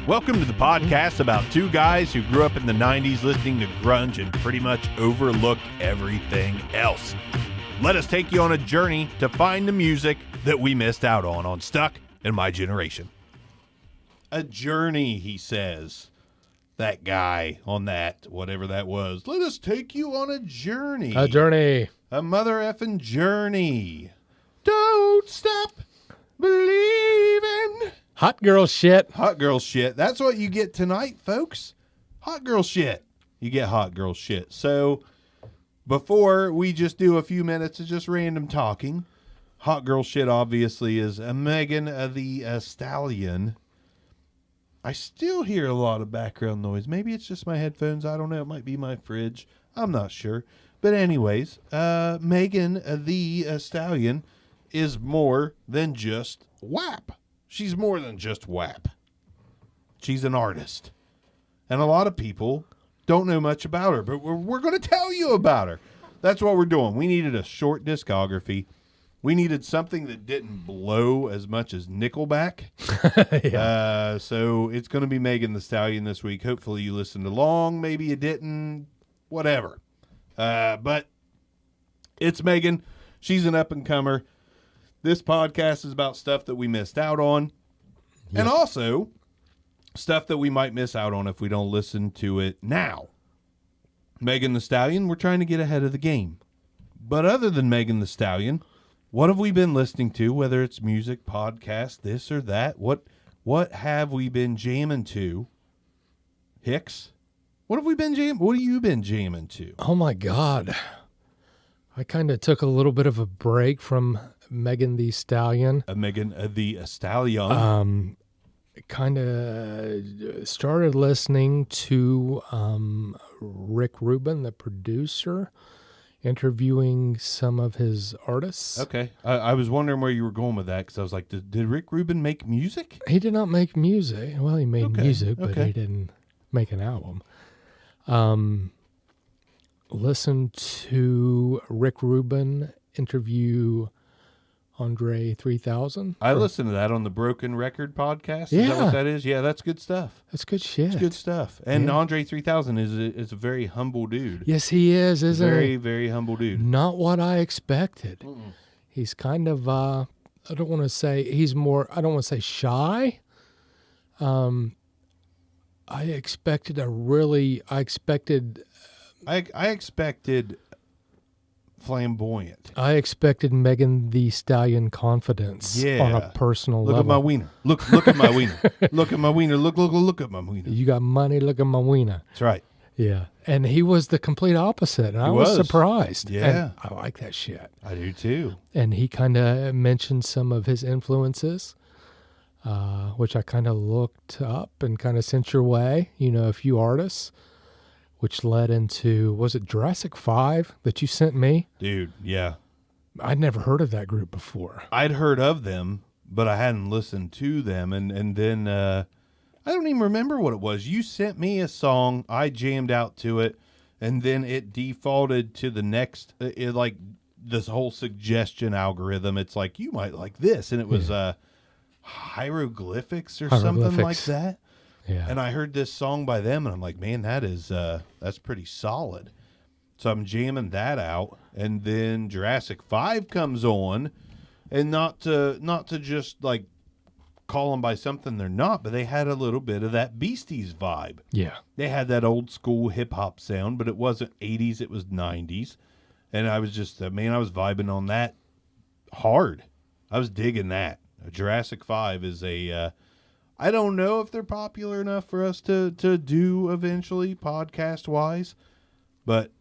Welcome to the podcast about two guys who grew up in the 90s listening to grunge and pretty much overlooked everything else. Let us take you on a journey to find the music that we missed out on Stuck in My Generation. A journey, he says. That guy on that, whatever that was. Let us take you on a journey. A journey. A mother effing journey. Don't stop believing. Hot girl shit. Hot girl shit. That's what you get tonight, folks. Hot girl shit. You get hot girl shit. So before we just do a few minutes of just random talking, hot girl shit obviously is Megan Thee Stallion. I still hear a lot of background noise. Maybe it's just my headphones. I don't know. It might be my fridge. I'm not sure. But anyways, Megan Thee Stallion is more than just WAP. She's more than just WAP. She's an artist. And a lot of people don't know much about her, but we're going to tell you about her. That's what we're doing. We needed a short discography. We needed something that didn't blow as much as Nickelback. Yeah. So it's going to be Megan Thee Stallion this week. Hopefully you listened along. Maybe you didn't. Whatever. But it's Megan. She's an up-and-comer. This podcast is about stuff that we missed out on. Yep. And also stuff that we might miss out on if we don't listen to it now. Megan Thee Stallion, we're trying to get ahead of the game. But other than Megan Thee Stallion, what have we been listening to, whether it's music, podcast, this or that? What have we been jamming to? Hicks? What have we been jamming? What have you been jamming to? Oh, my God. I kind of took a little bit of a break from Megan Thee Stallion. Megan Thee Stallion. Kind of started listening to Rick Rubin, the producer, interviewing some of his artists. Okay. I was wondering where you were going with that because I was like, did Rick Rubin make music? He did not make music. Well, he made music, but he didn't make an album. Listen to Rick Rubin interview Andre 3000. I listened to that on the Broken Record podcast. Yeah. Is that what that is? Yeah, that's good stuff. That's good shit. It's good stuff. And Andre 3000 is a very humble dude. Yes, he is, isn't he? Very, very humble dude. Not what I expected. Mm-mm. He's kind of, I don't want to say shy. I expected flamboyant. I expected Megan Thee Stallion confidence on a personal level. Look at my wiener. Look at my wiener. Look at my wiener. Look at my wiener. You got money, look at my wiener. That's right. Yeah. And he was the complete opposite. And I was surprised. Yeah. And I like that shit. I do too. And he kind of mentioned some of his influences, which I kind of looked up and kind of sent your way, a few artists. Which led into, was it Jurassic 5 that you sent me? Dude, yeah. I'd never heard of that group before. I'd heard of them, but I hadn't listened to them. And then I don't even remember what it was. You sent me a song. I jammed out to it. And then it defaulted to the next, like this whole suggestion algorithm. It's like, you might like this. And it was hieroglyphics or something like that. Yeah. And I heard this song by them, and I'm like, man, that's pretty solid. So I'm jamming that out, and then Jurassic 5 comes on, and not to just like call them by something they're not, but they had a little bit of that Beasties vibe. Yeah. They had that old school hip hop sound, but it wasn't 80s, it was 90s. And I was just, I was vibing on that hard. I was digging that. Jurassic 5 is I don't know if they're popular enough for us to do eventually podcast-wise, but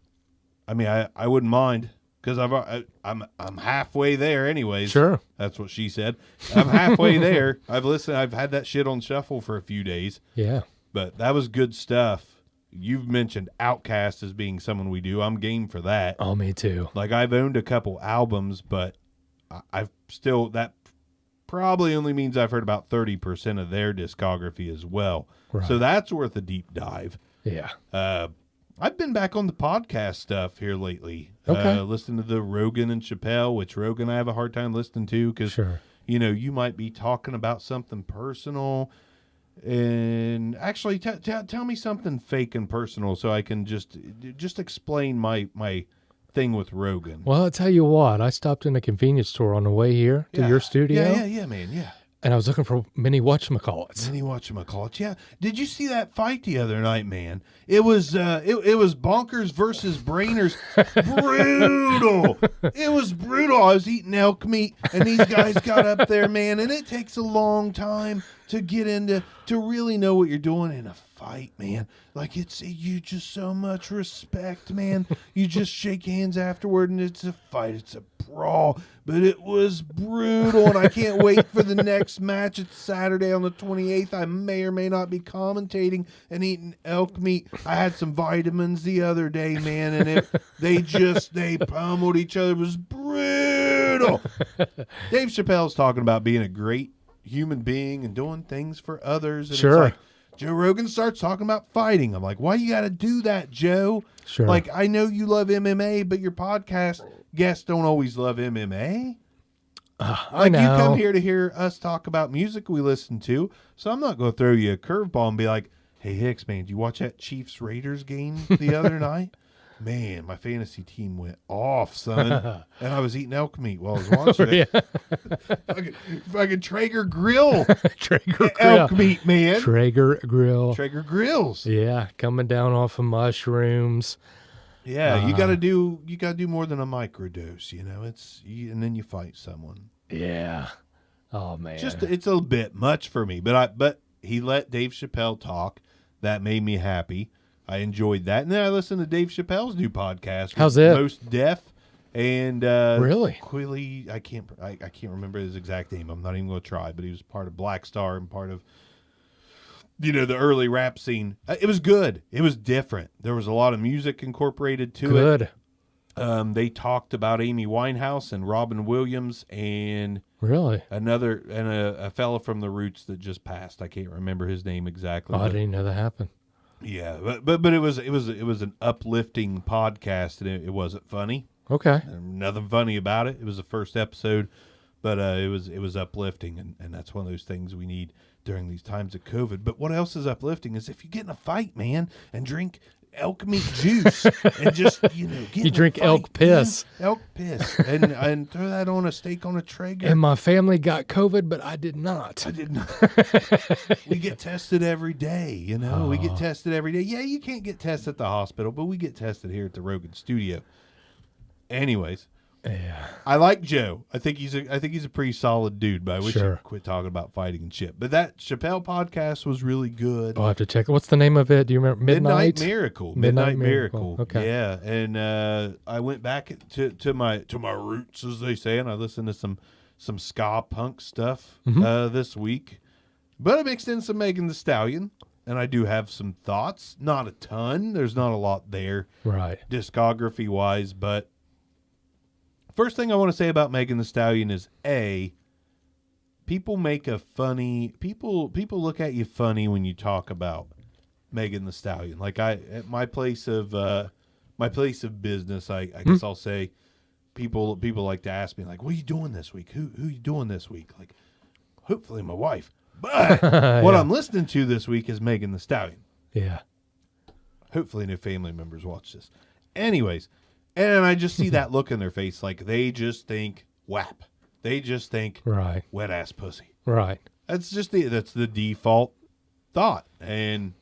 I wouldn't mind because I'm halfway there anyways. Sure. That's what she said. I'm halfway there. I've had that shit on shuffle for a few days. Yeah. But that was good stuff. You've mentioned Outkast as being someone we do. I'm game for that. Oh, me too. Like I've owned a couple albums, but I've still that probably only means I've heard about 30% of their discography as well. Right. So that's worth a deep dive. Yeah. I've been back on the podcast stuff here lately. Okay. Listening to the Rogan and Chappelle, which Rogan I have a hard time listening to because, you might be talking about something personal And actually, tell me something fake and personal so I can just explain my thing with Rogan. Well, I'll tell you what. I stopped in a convenience store on the way here to your studio. Yeah, man, yeah. And I was looking for mini whatchamacallits. Mini whatchamacallits, yeah. Did you see that fight the other night, man? It was Bonkers versus Brainers. Brutal. It was brutal. I was eating elk meat, and these guys got up there, man, and it takes a long time to get into, to really know what you're doing in a fight, man. Like, you just so much respect, man. You just shake hands afterward, and it's a fight. It's a brawl. But it was brutal, and I can't wait for the next match. It's Saturday on the 28th. I may or may not be commentating and eating elk meat. I had some vitamins the other day, man, and they pummeled each other. It was brutal. Dave Chappelle's talking about being a great human being and doing things for others. And Sure. It's like, Joe Rogan starts talking about fighting. I'm like, why you got to do that, Joe? Sure. Like, I know you love MMA, but your podcast guests don't always love MMA. I know. You come here to hear us talk about music we listen to, so I'm not going to throw you a curveball and be like, hey, Hicks, man, did you watch that Chiefs-Raiders game the other night? Man, my fantasy team went off, son. And I was eating elk meat while I was watching it. Fucking Traeger grill. Traeger Elk grill. meat, man. Traeger grill. Traeger grills. Yeah, coming down off of mushrooms. Yeah, you gotta do more than a microdose, you know. And then you fight someone. Yeah. Oh man. It's a bit much for me, but he let Dave Chappelle talk. That made me happy. I enjoyed that, and then I listened to Dave Chappelle's new podcast. How's it? Most Deaf and Really? Quilly. I can't remember his exact name. I'm not even going to try. But he was part of Black Star and part of the early rap scene. It was good. It was different. There was a lot of music incorporated to it. Good. They talked about Amy Winehouse and Robin Williams and Really? a fella from the Roots that just passed. I can't remember his name exactly. Oh, I didn't know that happened. Yeah, but it was an uplifting podcast, and it wasn't funny. Okay. Nothing funny about it. It was the first episode, but it was uplifting, and that's one of those things we need during these times of COVID. But what else is uplifting is if you get in a fight, man, and drink elk meat juice and just get you drink elk piss. Man. Elk piss and throw that on a steak on a Traeger. And my family got COVID, but I did not. I did not. We get tested every day, we get tested every day. Yeah, you can't get tested at the hospital, but we get tested here at the Rogan studio. Anyways, Yeah. I like Joe. I think he's a pretty solid dude, but I wish Sure. he'd quit talking about fighting and shit. But that Chappelle podcast was really good. I'll have to check. What's the name of it? Do you remember? Midnight Miracle. Midnight Midnight Miracle. Okay. Yeah, and I went back to my roots, as they say, and I listened to some ska punk stuff this week. But I mixed in some Megan Thee Stallion, and I do have some thoughts. Not a ton. There's not a lot there, Right. discography wise, but first thing I want to say about Megan Thee Stallion is people look at you funny when you talk about Megan Thee Stallion. Like at my place of business, I guess I'll say people like to ask me like, "What are you doing this week? Who you doing this week?" Like, hopefully my wife. But what I'm listening to this week is Megan Thee Stallion. Yeah. Hopefully no family members watch this. Anyways, and I just see that look in their face, like they just think WAP. They just think Right. wet ass pussy. Right. That's the default thought, and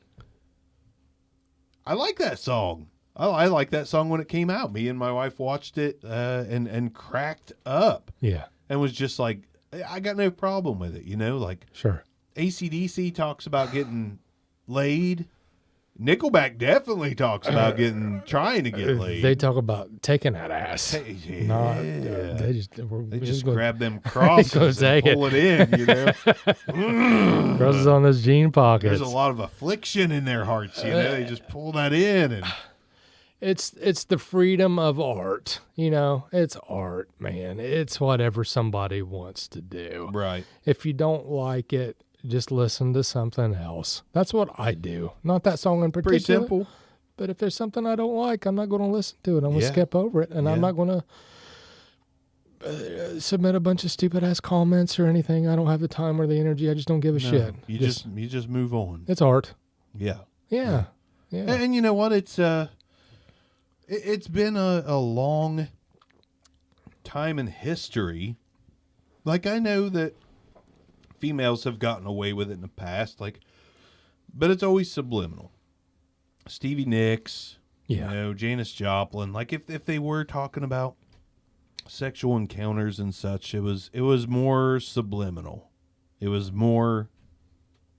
I like that song. I like that song when it came out. Me and my wife watched it and cracked up, Yeah. and was just like, I got no problem with it. Like Sure. AC/DC talks about getting laid. Nickelback definitely talks about trying to get laid. They talk about taking that ass. Yeah. Not, they just grab them crosses and pull it in, crosses on those jean pockets. There's a lot of affliction in their hearts, They just pull that in, and It's the freedom of art. It's art, man. It's whatever somebody wants to do. right. If you don't like it, just listen to something else. That's what I do. Not that song in particular. Pretty simple. But if there's something I don't like, I'm not going to listen to it. I'm going to Yeah. skip over it, and I'm Yeah. not going to submit a bunch of stupid ass comments or anything. I don't have the time or the energy. I just don't give a No, shit. You just move on. It's art. Yeah. Yeah. And you know what? It's been a long time in history. Like, I know that females have gotten away with it in the past, but it's always subliminal. Stevie Nicks, Janis Joplin. Like, if they were talking about sexual encounters and such, it was more subliminal. It was more,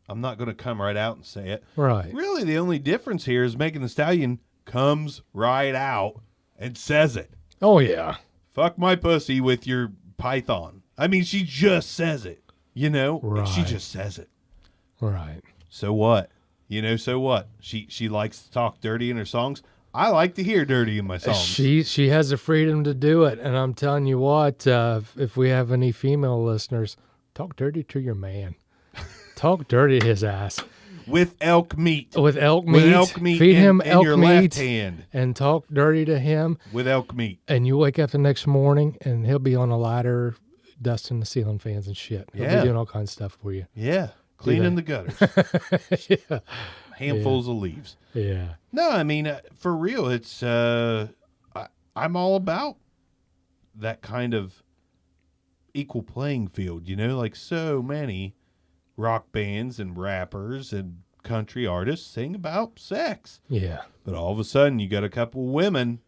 I'm not going to come right out and say it. Right. Really, the only difference here is Megan Thee Stallion comes right out and says it. Oh, yeah. Fuck my pussy with your python. I mean, she just says it, Right. She just says it. Right. So what? So what? She likes to talk dirty in her songs. I like to hear dirty in my songs. She has the freedom to do it, and I'm telling you what, if we have any female listeners, talk dirty to your man. Talk dirty to his ass. With elk meat. With elk meat. Feed him elk your meat. Left hand. And talk dirty to him. With elk meat. And you wake up the next morning, and he'll be on a ladder, dusting the ceiling fans and shit. He'll be doing all kinds of stuff for you. Yeah. Cleaning the gutters. Yeah. Handfuls of leaves. Yeah. No, I mean, for real, it's, I'm all about that kind of equal playing field, like so many rock bands and rappers and country artists sing about sex. Yeah. But all of a sudden, you got a couple women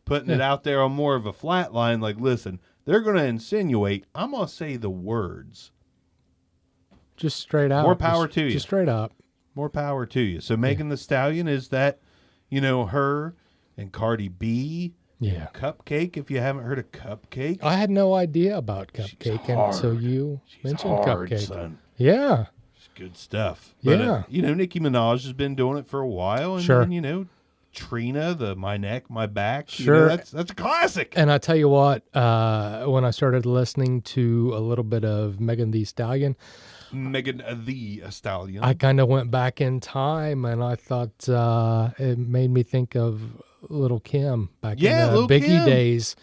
putting it out there on more of a flat line, like, listen, they're going to insinuate, I'm going to say the words. Just straight out. More power to you. Just straight up. More power to you. So Megan Thee Stallion is that, her and Cardi B. Yeah. Cupcake, if you haven't heard of Cupcake. I had no idea about Cupcake until you mentioned hard, Cupcake. Son. Yeah. It's good stuff. But, Yeah. Nicki Minaj has been doing it for a while. And Sure. then, Trina, the My Neck, My Back. Sure. That's a classic. And I tell you what, when I started listening to a little bit of Megan Thee Stallion, Megan Thee Stallion. I kind of went back in time, and I thought it made me think of Little Kim back in the Lil' Biggie Kim. days,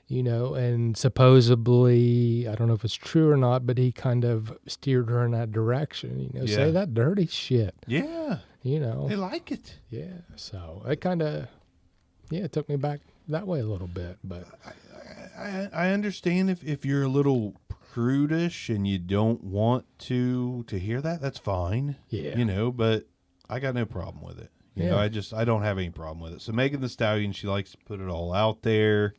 and supposedly, I don't know if it's true or not, but he kind of steered her in that direction, say that dirty shit, Yeah. They like it. Yeah, so it kind of, it took me back that way a little bit, but I understand if you're a little prudish and you don't want to hear that, that's fine. Yeah. But I got no problem with it. I don't have any problem with it. So Megan Thee Stallion, she likes to put it all out there.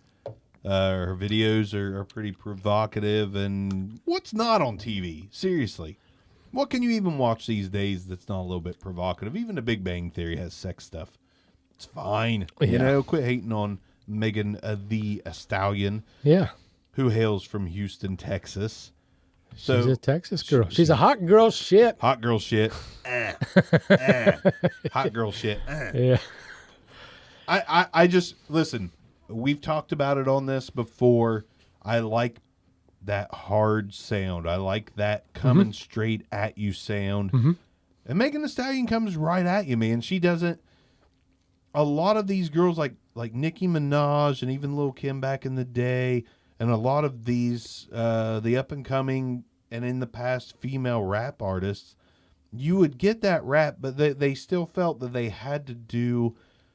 Her videos are pretty provocative, and what's not on TV? Seriously. What can you even watch these days that's not a little bit provocative? Even The Big Bang Theory has sex stuff. It's fine. Yeah. Quit hating on Megan Thee Stallion. Yeah. Who hails from Houston, Texas. So, she's a Texas girl. She's a hot girl shit. Hot girl shit. Hot girl shit. Yeah. I just, listen, we've talked about it on this before. I like that hard sound. I like that coming straight at you sound. Mm-hmm. And Megan Thee Stallion comes right at you, man. She doesn't, a lot of these girls like Nicki Minaj and even Lil' Kim back in the day, and a lot of these, the up-and-coming and in the past female rap artists, you would get that rap, but they still felt that they had to do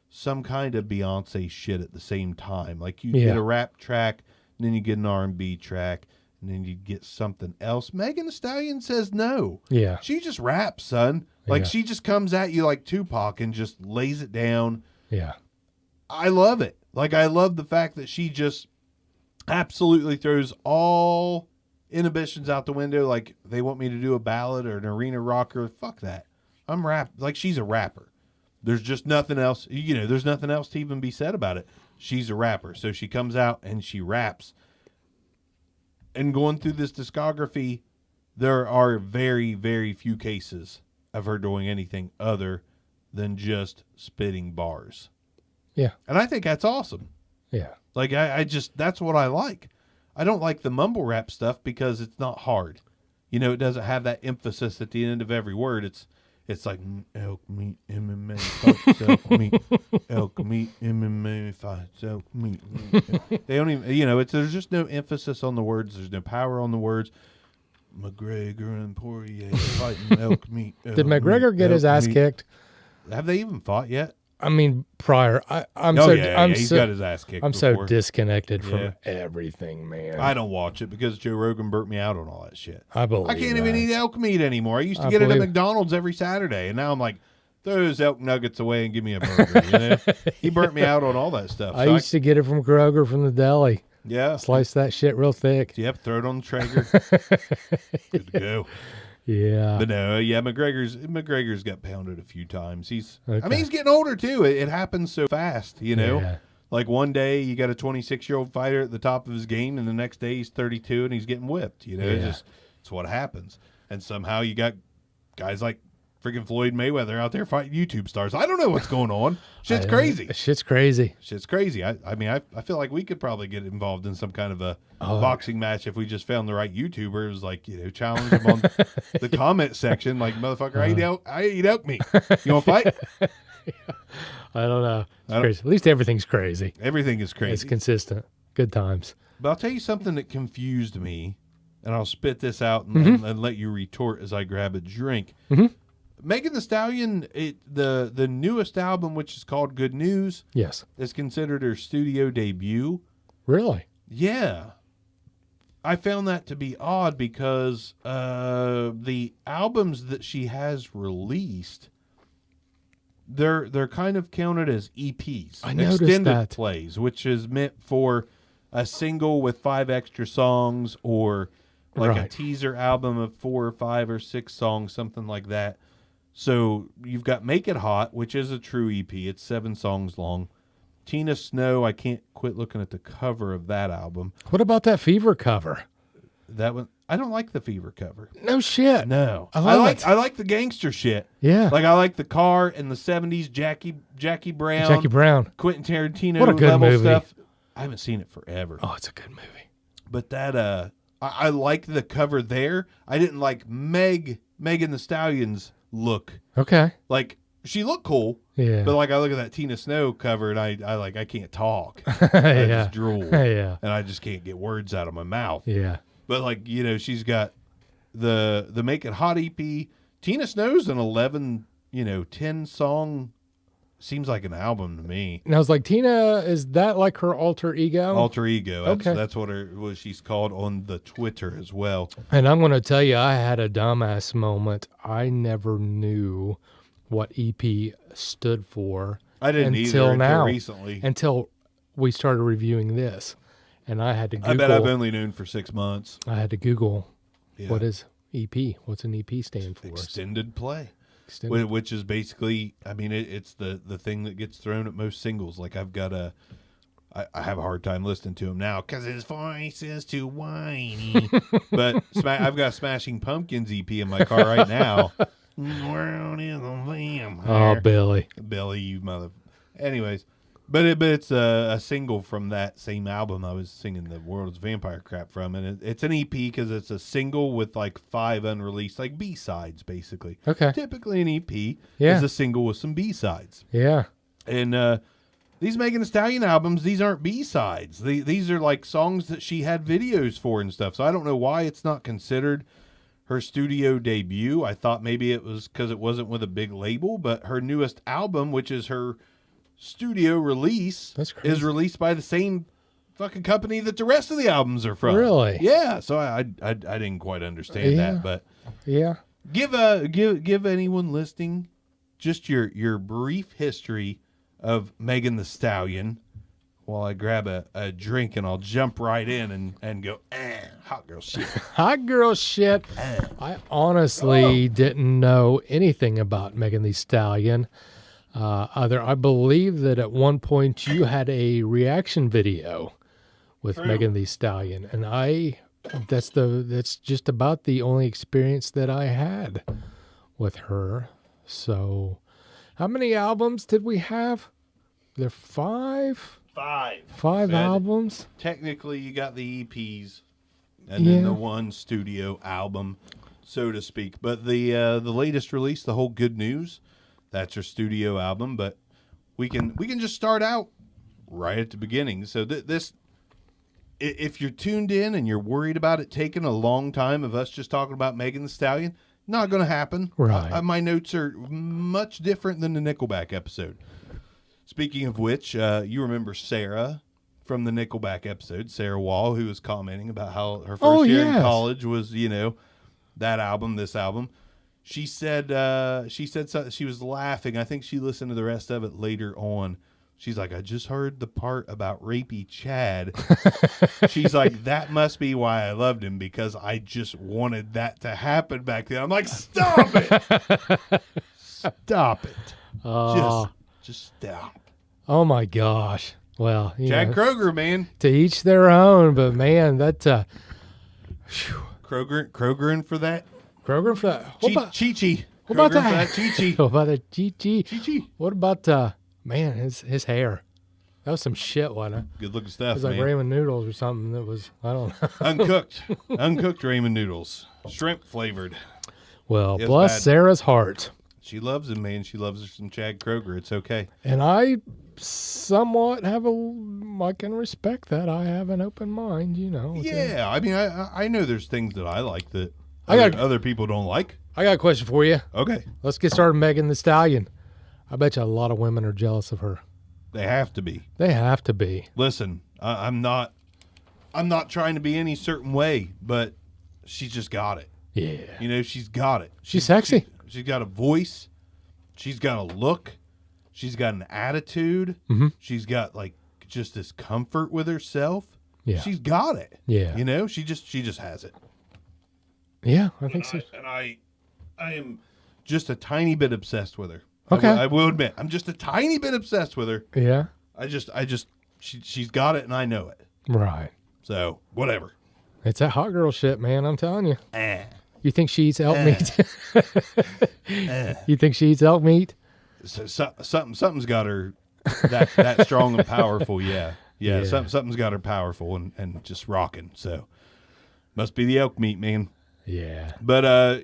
some kind of Beyonce shit at the same time. Like, you get a rap track, and then you get an R&B track, and then you get something else. Megan Thee Stallion says no. Yeah. She just raps, son. Like, Yeah. she just comes at you like Tupac and just lays it down. Yeah. I love it. Like, I love the fact that she just absolutely throws all inhibitions out the window. Like, they want me to do a ballad or an arena rocker. Fuck that. I'm rap. Like, she's a rapper. There's just nothing else. There's nothing else to even be said about it. She's a rapper. So she comes out and she raps. And going through this discography, there are very, very few cases of her doing anything other than just spitting bars. Yeah. And I think that's awesome. Yeah. Like, I just, that's what I like. I don't like the mumble rap stuff because it's not hard. It doesn't have that emphasis at the end of every word. It's It's like elk meat, MMA, fights, elk meat, elk meat, MMA, fights, elk meat. They don't even, there's just no emphasis on the words. There's no power on the words. McGregor and Poirier fighting elk meat. Did McGregor get his ass kicked? Have they even fought yet? I mean, prior. He's got his ass kicked. I'm before. so disconnected from everything, man. I don't watch it because Joe Rogan burnt me out on all that shit. I believe I can't even eat elk meat anymore. I used to get it at McDonald's every Saturday, and now I'm like, throw those elk nuggets away and give me a burger. He burnt me out on all that stuff. I used to get it from Kroger from the deli. Yeah, slice that shit real thick. Yep, throw it on the Traeger. Good to go. Yeah, but no, McGregor's got pounded a few times. He's getting older too. It happens so fast, Yeah. Like one day you got a 26-year-old fighter at the top of his game, and the next day he's 32 and he's getting whipped. It's what happens. And somehow you got guys like freaking Floyd Mayweather out there fighting YouTube stars. I don't know what's going on. Shit's crazy. Shit's crazy. Shit's crazy. I feel like we could probably get involved in some kind of a boxing match if we just found the right YouTubers, like, challenge them on the comment section. Like, motherfucker, I eat elk meat. You want to fight? I don't know. It's crazy. At least everything's crazy. Everything is crazy. It's consistent. Good times. But I'll tell you something that confused me, and I'll spit this out and let you retort as I grab a drink. Mm-hmm. Megan Thee Stallion, the newest album, which is called Good News, yes, is considered her studio debut. Really? Yeah. I found that to be odd because the albums that she has released, they're kind of counted as EPs. I noticed extended that. plays, which is meant for a single with 5 extra songs or like a teaser album of 4 or 5 or 6 songs, something like that. So you've got Make It Hot, which is a true EP. It's 7 songs long. Tina Snow, I can't quit looking at the cover of that album. What about that Fever cover? That one, I don't like the Fever cover. No shit. No. I like the gangster shit. Yeah. Like I like the Car in the 70s, Jackie Brown. Quentin Tarantino what a good level movie. stuff. I haven't seen it forever. Oh, it's a good movie. But that I like the cover there. I didn't like Megan Thee Stallion's look. Okay. Like she looked cool. Yeah. But like I look at that Tina Snow cover and I can't talk. I Yeah. just drool. Yeah. And I just can't get words out of my mouth. Yeah. But like, she's got the Make It Hot EP. Tina Snow's an 11, 10 song, seems like an album to me. Now, it's like Tina, is that like her alter ego? Alter ego. Okay. That's what she's called on the Twitter as well. And I'm going to tell you, I had a dumbass moment. I never knew what EP stood for. I didn't until until recently. Until we started reviewing this. And I had to Google. I bet I've only known for 6 months. I had to Google what is EP? What's an EP stand for? Extended play. Which is basically, it's the thing that gets thrown at most singles. Like I have a hard time listening to him now because his voice is too whiny. But I've got Smashing Pumpkins EP in my car right now. World is a vampire. Oh, Billy, you mother. Anyways, but it's a single from that same album I was singing the World's Vampire crap from, and it's an EP because it's a single with like 5 unreleased, like B-sides basically. Okay. Typically an EP is a single with some B-sides. Yeah. And these Megan Thee Stallion albums, these aren't B-sides. These are like songs that she had videos for and stuff. So I don't know why it's not considered her studio debut. I thought maybe it was because it wasn't with a big label, but her newest album, which is her studio release, is released by the same fucking company that the rest of the albums are from. Really? Yeah. So I didn't quite understand that, but give anyone listening just your brief history of Megan Thee Stallion while I grab a drink, and I'll jump right in and go, hot girl shit. Hot girl shit. I honestly didn't know anything about Megan Thee Stallion. I believe that at one point you had a reaction video with Megan Thee Stallion, and that's just about the only experience that I had with her. So, how many albums did we have? There 5? 5 albums. Technically, you got the EPs and then the one studio album. so to speak. But the latest release, the whole Good News, that's her studio album. But we can just start out right at the beginning. So this, if you're tuned in and you're worried about it taking a long time of us just talking about Megan Thee Stallion, not going to happen. Right. My notes are much different than the Nickelback episode. Speaking of which, you remember Sarah from the Nickelback episode, Sarah Wall, who was commenting about how her first year in college was, that album, this album. She said something, she was laughing. I think she listened to the rest of it later on. She's like, I just heard the part about rapey Chad. She's like, that must be why I loved him, because I just wanted that to happen back then. I'm like, stop it. Stop it. Just stop. Oh my gosh. Well, Chad Kroeger, man. To each their own, but man, that Kroeger for that. Kroeger for that. Chi-Chi. What about Kroeger that? For that Chi-Chi. What about that Chi-Chi? Chi-Chi. What about man, his hair? That was some shit, wasn't it? Good looking It stuff, was like man. ramen noodles or something. That was, I don't know. Uncooked ramen noodles, shrimp flavored. Well, It was bless bad. Sarah's heart. She loves him, man. She loves her some Chad Kroeger. It's okay. And I somewhat I can respect that. I have an open mind, Yeah, I mean, I know there's things that I like that I got- other people don't like. I got a question for you. Okay, Let's get started, Megan Thee Stallion. I bet you a lot of women are jealous of her. they have to be. They have to be. Listen, I'm not trying to be any certain way, but she's just got it. Yeah. She's got it. She's sexy. She's got a voice. She's got a look. She's got an attitude. Mm-hmm. She's got like just this comfort with herself. Yeah. She's got it. Yeah. She just has it. Yeah, I think so. And I am just a tiny bit obsessed with her. Okay. I will admit, I'm just a tiny bit obsessed with her. Yeah. She's got it and I know it. Right. So whatever. It's that hot girl shit, man. I'm telling you. You think she eats elk meat? You think she eats elk meat? So, something's got her that strong and powerful. Yeah. Something's got her powerful and just rocking. So must be the elk meat, man. Yeah. But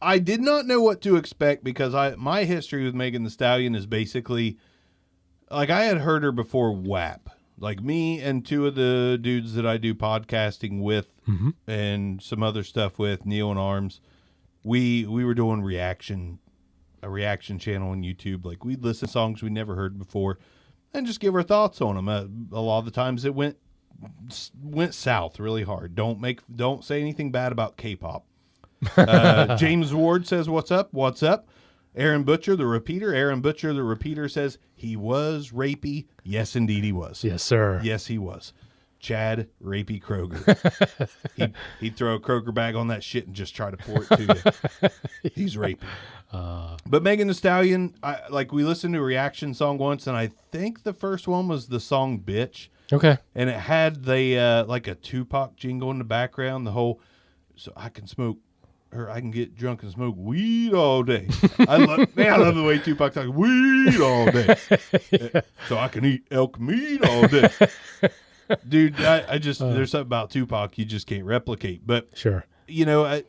I did not know what to expect, because my history with Megan Thee Stallion is basically like I had heard her before WAP. Like me and two of the dudes that I do podcasting with and some other stuff with, Neil and Arms, we were doing a reaction channel on YouTube. Like we'd listen to songs we never heard before and just give our thoughts on them. A lot of the times it went south really hard. Don't say anything bad about K-pop. James Ward says, what's up? Aaron Butcher, the repeater, says he was rapey. Yes, indeed he was. Yes, sir. Yes, he was. Chad Rapey Kroeger. He'd throw a Kroger bag on that shit and just try to pour it to you. He's rapey. But Megan Thee Stallion, we listened to a reaction song once, and I think the first one was the song Bitch. Okay. And it had the like a Tupac jingle in the background, the whole, so I can smoke, or I can get drunk and smoke weed all day. I love the way Tupac talks, weed all day. So I can eat elk meat all day. Dude, I just, there's something about Tupac you just can't replicate. But, Sure.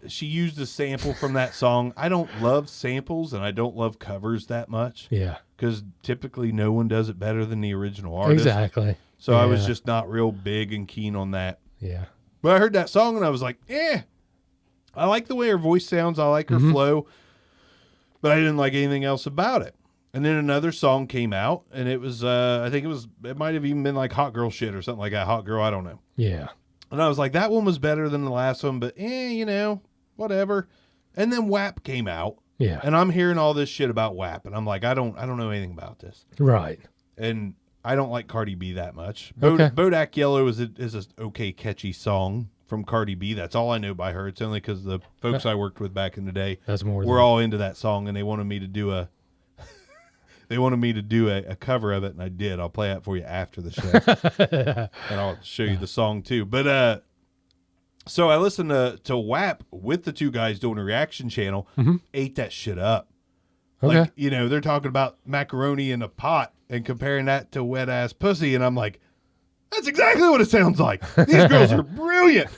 She used a sample from that song. I don't love samples and I don't love covers that much. Yeah. Because typically no one does it better than the original artist. Exactly. So I was just not real big and keen on that. Yeah. But I heard that song and I was like, I like the way her voice sounds. I like her flow. But I didn't like anything else about it. And then another song came out, and it was, it might have even been like Hot Girl Shit or something like that. Hot Girl, I don't know. Yeah. And I was like, that one was better than the last one, but whatever. And then WAP came out. Yeah. And I'm hearing all this shit about WAP, and I'm like, I don't know anything about this. Right. And I don't like Cardi B that much. Okay. Bodak Yellow is a okay, catchy song from Cardi B. That's all I know by her. It's only because the folks I worked with back in the day That's more. were all into that song, and they wanted me to do a cover of it, and I did. I'll play it for you after the show, and I'll show you the song too. But so I listened to WAP with the two guys doing a reaction channel. Ate that shit up. Okay. Like, they're talking about macaroni in a pot and comparing that to wet ass pussy, and I'm like, that's exactly what it sounds like. These girls are brilliant.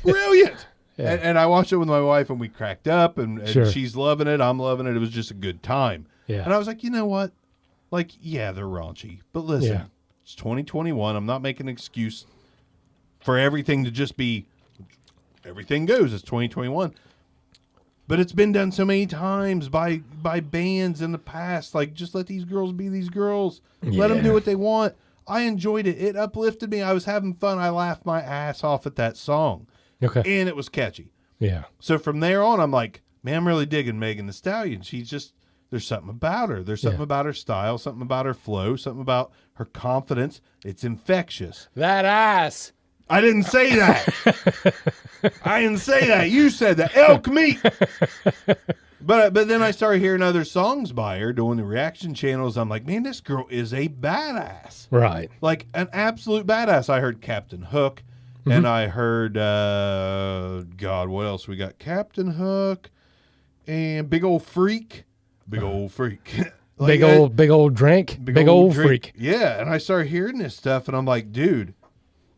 Brilliant. Yeah. And I watched it with my wife, and we cracked up, and Sure. she's loving it. I'm loving it. It was just a good time. Yeah. And I was like, you know what? Like, yeah, they're raunchy, but listen, Yeah. it's 2021. I'm not making an excuse for everything to just be everything goes. It's 2021. But it's been done so many times by bands in the past. Like, just let these girls be these girls. Let them Yeah. do what they want. I enjoyed it. It uplifted me. I was having fun. I laughed my ass off at that song. Okay. And it was catchy. Yeah. So from there on, I'm like, man, I'm really digging Megan Thee Stallion. She's just, there's something about her. There's something about her style, something about her flow, something about her confidence. It's infectious. That ass. I didn't say that. I didn't say that. You said that. Elk meat. But then I started hearing other songs by her doing the reaction channels. I'm like, man, this girl is a badass. Right. Like an absolute badass. I heard Captain Hook. And I heard, God, what else? We got Captain Hook and Big Old Freak. Big Old Freak. Like, big old drink. Big old drink. freak. Yeah. And I started hearing this stuff, and I'm like, dude,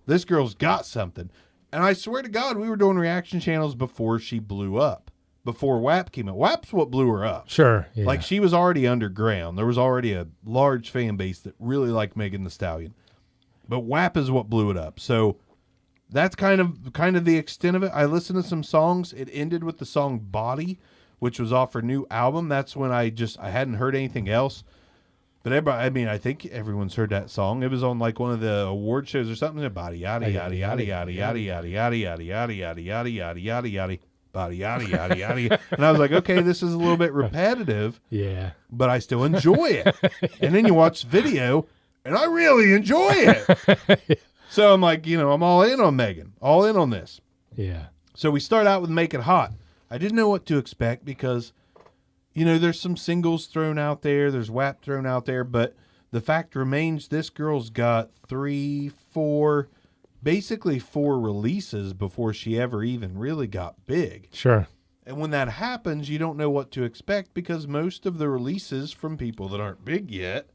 this girl's got something. And I swear to God, we were doing reaction channels before she blew up, before WAP came out. WAP's what blew her up. Sure. Yeah. Like, she was already underground. There was already a large fan base that really liked Megan Thee Stallion. But WAP is what blew it up. So that's kind of the extent of it. I listened to some songs. It ended with the song Body, which was off her new album. That's when I hadn't heard anything else. But everybody, I mean, I think everyone's heard that song. It was on like one of the award shows or something. Body yada yada yada yada yada yada yada yada yada yada yada yada yada yada body yada yada yada. And I was like, okay, this is a little bit repetitive. Yeah. But I still enjoy it. And then you watch the video, and I really enjoy it. So I'm like, I'm all in on Megan, all in on this. Yeah. So we start out with Make It Hot. I didn't know what to expect because, there's some singles thrown out there. There's WAP thrown out there. But the fact remains, this girl's got basically four releases before she ever even really got big. Sure. And when that happens, you don't know what to expect because most of the releases from people that aren't big yet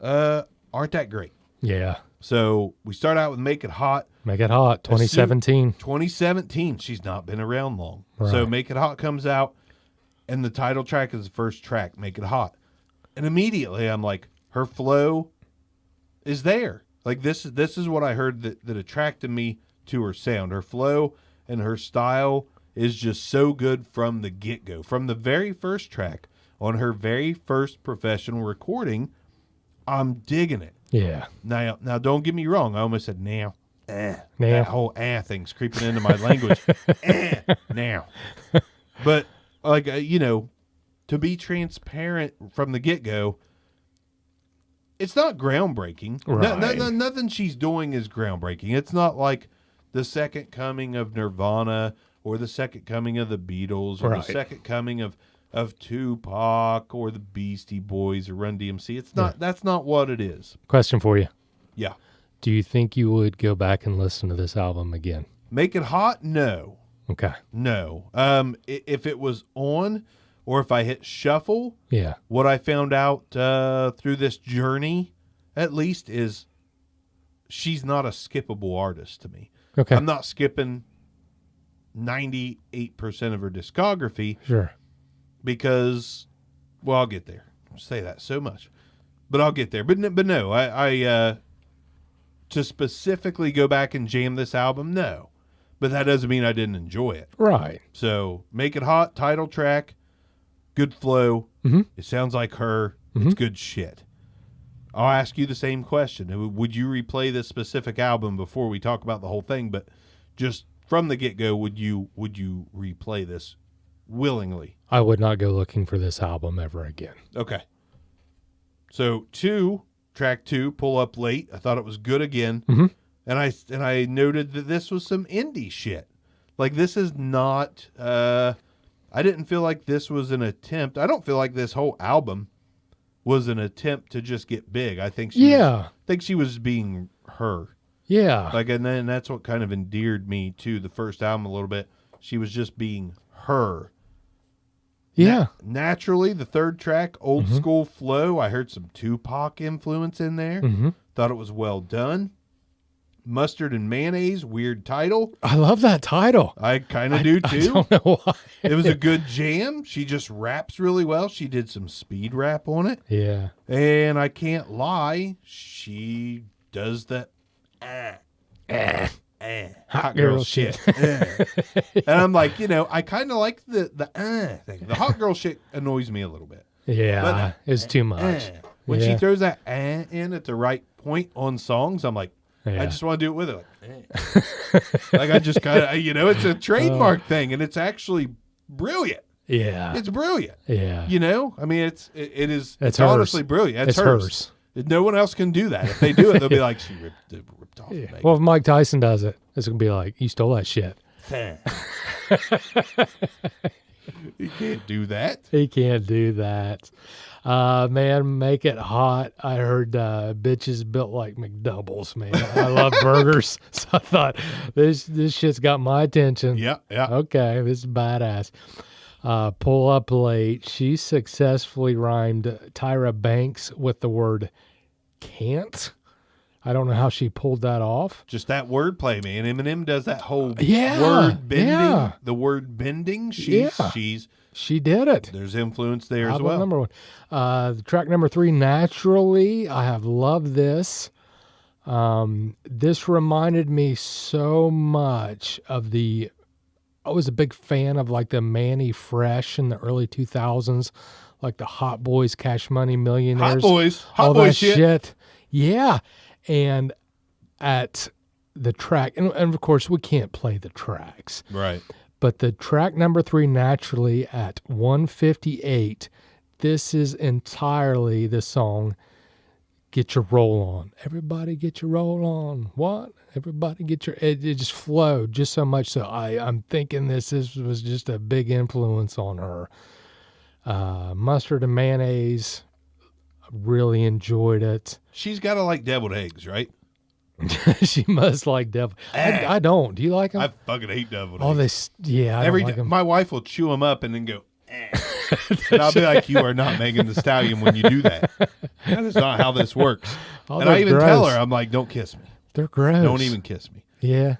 aren't that great. Yeah. So we start out with Make It Hot. Make It Hot, 2017. 2017. She's not been around long. Right. So Make It Hot comes out, and the title track is the first track, Make It Hot. And immediately I'm like, her flow is there. Like this is what I heard that attracted me to her sound. Her flow and her style is just so good from the get-go. From the very first track on her very first professional recording, I'm digging it. Yeah. Now don't get me wrong. I almost said now. Now. That whole thing's creeping into my language. Now. But, like, to be transparent from the get-go, it's not groundbreaking. Right. Nothing she's doing is groundbreaking. It's not like the second coming of Nirvana or the second coming of the Beatles or Right. the second coming of Tupac or the Beastie Boys or Run DMC. It's not. That's not what it is. Question for you. Yeah. Do you think you would go back and listen to this album again? Make It Hot? No. Okay. No. If it was on or if I hit shuffle, Yeah. what I found out through this journey, at least, is she's not a skippable artist to me. Okay. I'm not skipping 98% of her discography Sure. because, well, I'll get there. I say that so much, but I'll get there. But no, I to specifically go back and jam this album, no. But that doesn't mean I didn't enjoy it. Right. So Make It Hot, title track, good flow. Mm-hmm. It sounds like her. It's good shit. I'll ask you the same question. Would you replay this specific album before we talk about the whole thing? But just from the get-go, would you replay this willingly? I would not go looking for this album ever again. Okay. So track 2, Pull Up Late. I thought it was good again. Mm-hmm. And I noted that this was some indie shit. Like, this is not, I didn't feel like this was an attempt. I don't feel like this whole album was an attempt to just get big. I think she was being her. Yeah. Like, and then that's what kind of endeared me to the first album a little bit. She was just being her. Yeah. Naturally, the third track, Old School Flow. I heard some Tupac influence in there. Mm-hmm. Thought it was well done. Mustard and Mayonnaise, weird title. I love that title. I kind of do too. I don't know why. It was a good jam. She just raps really well. She did some speed rap on it. Yeah. And I can't lie, she does that hot girl shit. And I'm like, I kind of like the thing. The hot girl shit annoys me a little bit. Yeah, it's too much. When Yeah. she throws that in at the right point on songs, I'm like, Yeah. I just want to do it with it. Like I just kind of, it's a trademark thing, and it's actually brilliant. Yeah. It's brilliant. Yeah. I mean, it is. It's It's honestly hers. brilliant. It's hers. hers. No one else can do that. If they do it, they'll be like, she ripped off. Yeah. Megan. Well, if Mike Tyson does it, it's going to be like, you stole that shit. You can't do that. He can't do that. Man, make it hot. I heard bitches built like McDoubles, man. I love burgers. So I thought, this shit's got my attention. Yeah. Okay, this is badass. Pull up late. She successfully rhymed Tyra Banks with the word can't. I don't know how she pulled that off. Just that wordplay, man. Eminem does that whole Yeah, word bending. yeah. The word bending. Yeah. She did it. There's influence there as Album well. number 1. Track number 3, Naturally. I have loved this. This reminded me so much of I was a big fan of like the Manny Fresh in the early 2000s, like the Hot Boys, Cash Money Millionaires. Hot all boy that shit. Yeah. And at the track, and of course we can't play the tracks, Right. but the track number 3, Naturally, at 158, this is entirely the song, Get Your Roll On. Everybody get your roll on. What? Everybody get your... It just flowed just so much. So I'm thinking this was just a big influence on her. Mustard and Mayonnaise, really enjoyed it. She's got to like deviled eggs, right? She must like devil. I don't. Do you like them? I fucking hate deviled Oh, eggs. I Every don't like day, 'em. my wife will chew them up and then go, and I'll be like, you are not Megan the Stallion when you do that. That is not how this works. Oh, and I they're even tell gross. her, I'm like, don't kiss me. They're gross. Don't even kiss me. Yeah.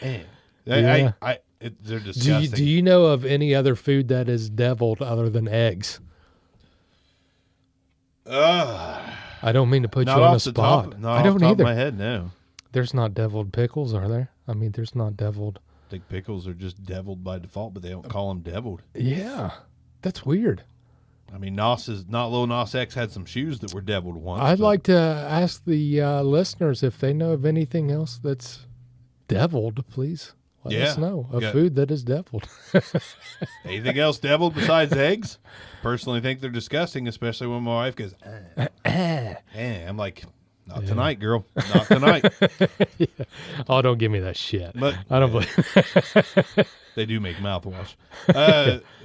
Yeah. They're Do disgusting. you know of any other food that is deviled other than eggs? I don't mean to put not you on off the the spot. top, not I off don't the top either. of my head, no. There's not deviled pickles, are there? I mean, there's not deviled. I think pickles are just deviled by default, but they don't call them deviled. Yeah, that's weird. I mean, Lil Nas X had some shoes that were deviled once. I'd but like to ask the listeners if they know of anything else that's deviled. Please let us know a Yeah. food that is deviled. anything else deviled besides eggs? Personally, think they're disgusting, especially when my wife goes, I'm like, not tonight, girl. Not tonight. Oh, don't give me that shit. But I don't believe. they do make mouthwash.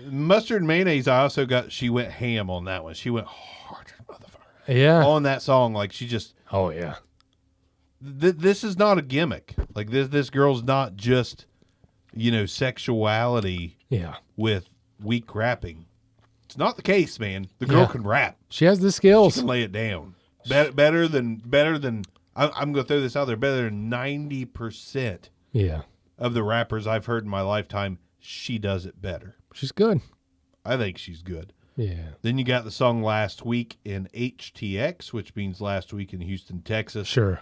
Mustard and Mayonnaise, I also got, she went ham on that one. She went harder, motherfucker. Yeah. On that song, like she just, Oh yeah. this is not a gimmick. Like this girl's not just, sexuality Yeah. with weak rapping. It's not the case, man. The girl Yeah. can rap. She has the She skills. can lay it down. Better than. I'm going to throw this out there. Better than 90% Yeah. of the rappers I've heard in my lifetime. She does it better. She's good. I think she's good. Yeah. Then you got the song Last Week in HTX, which means last week in Houston, Texas. Sure.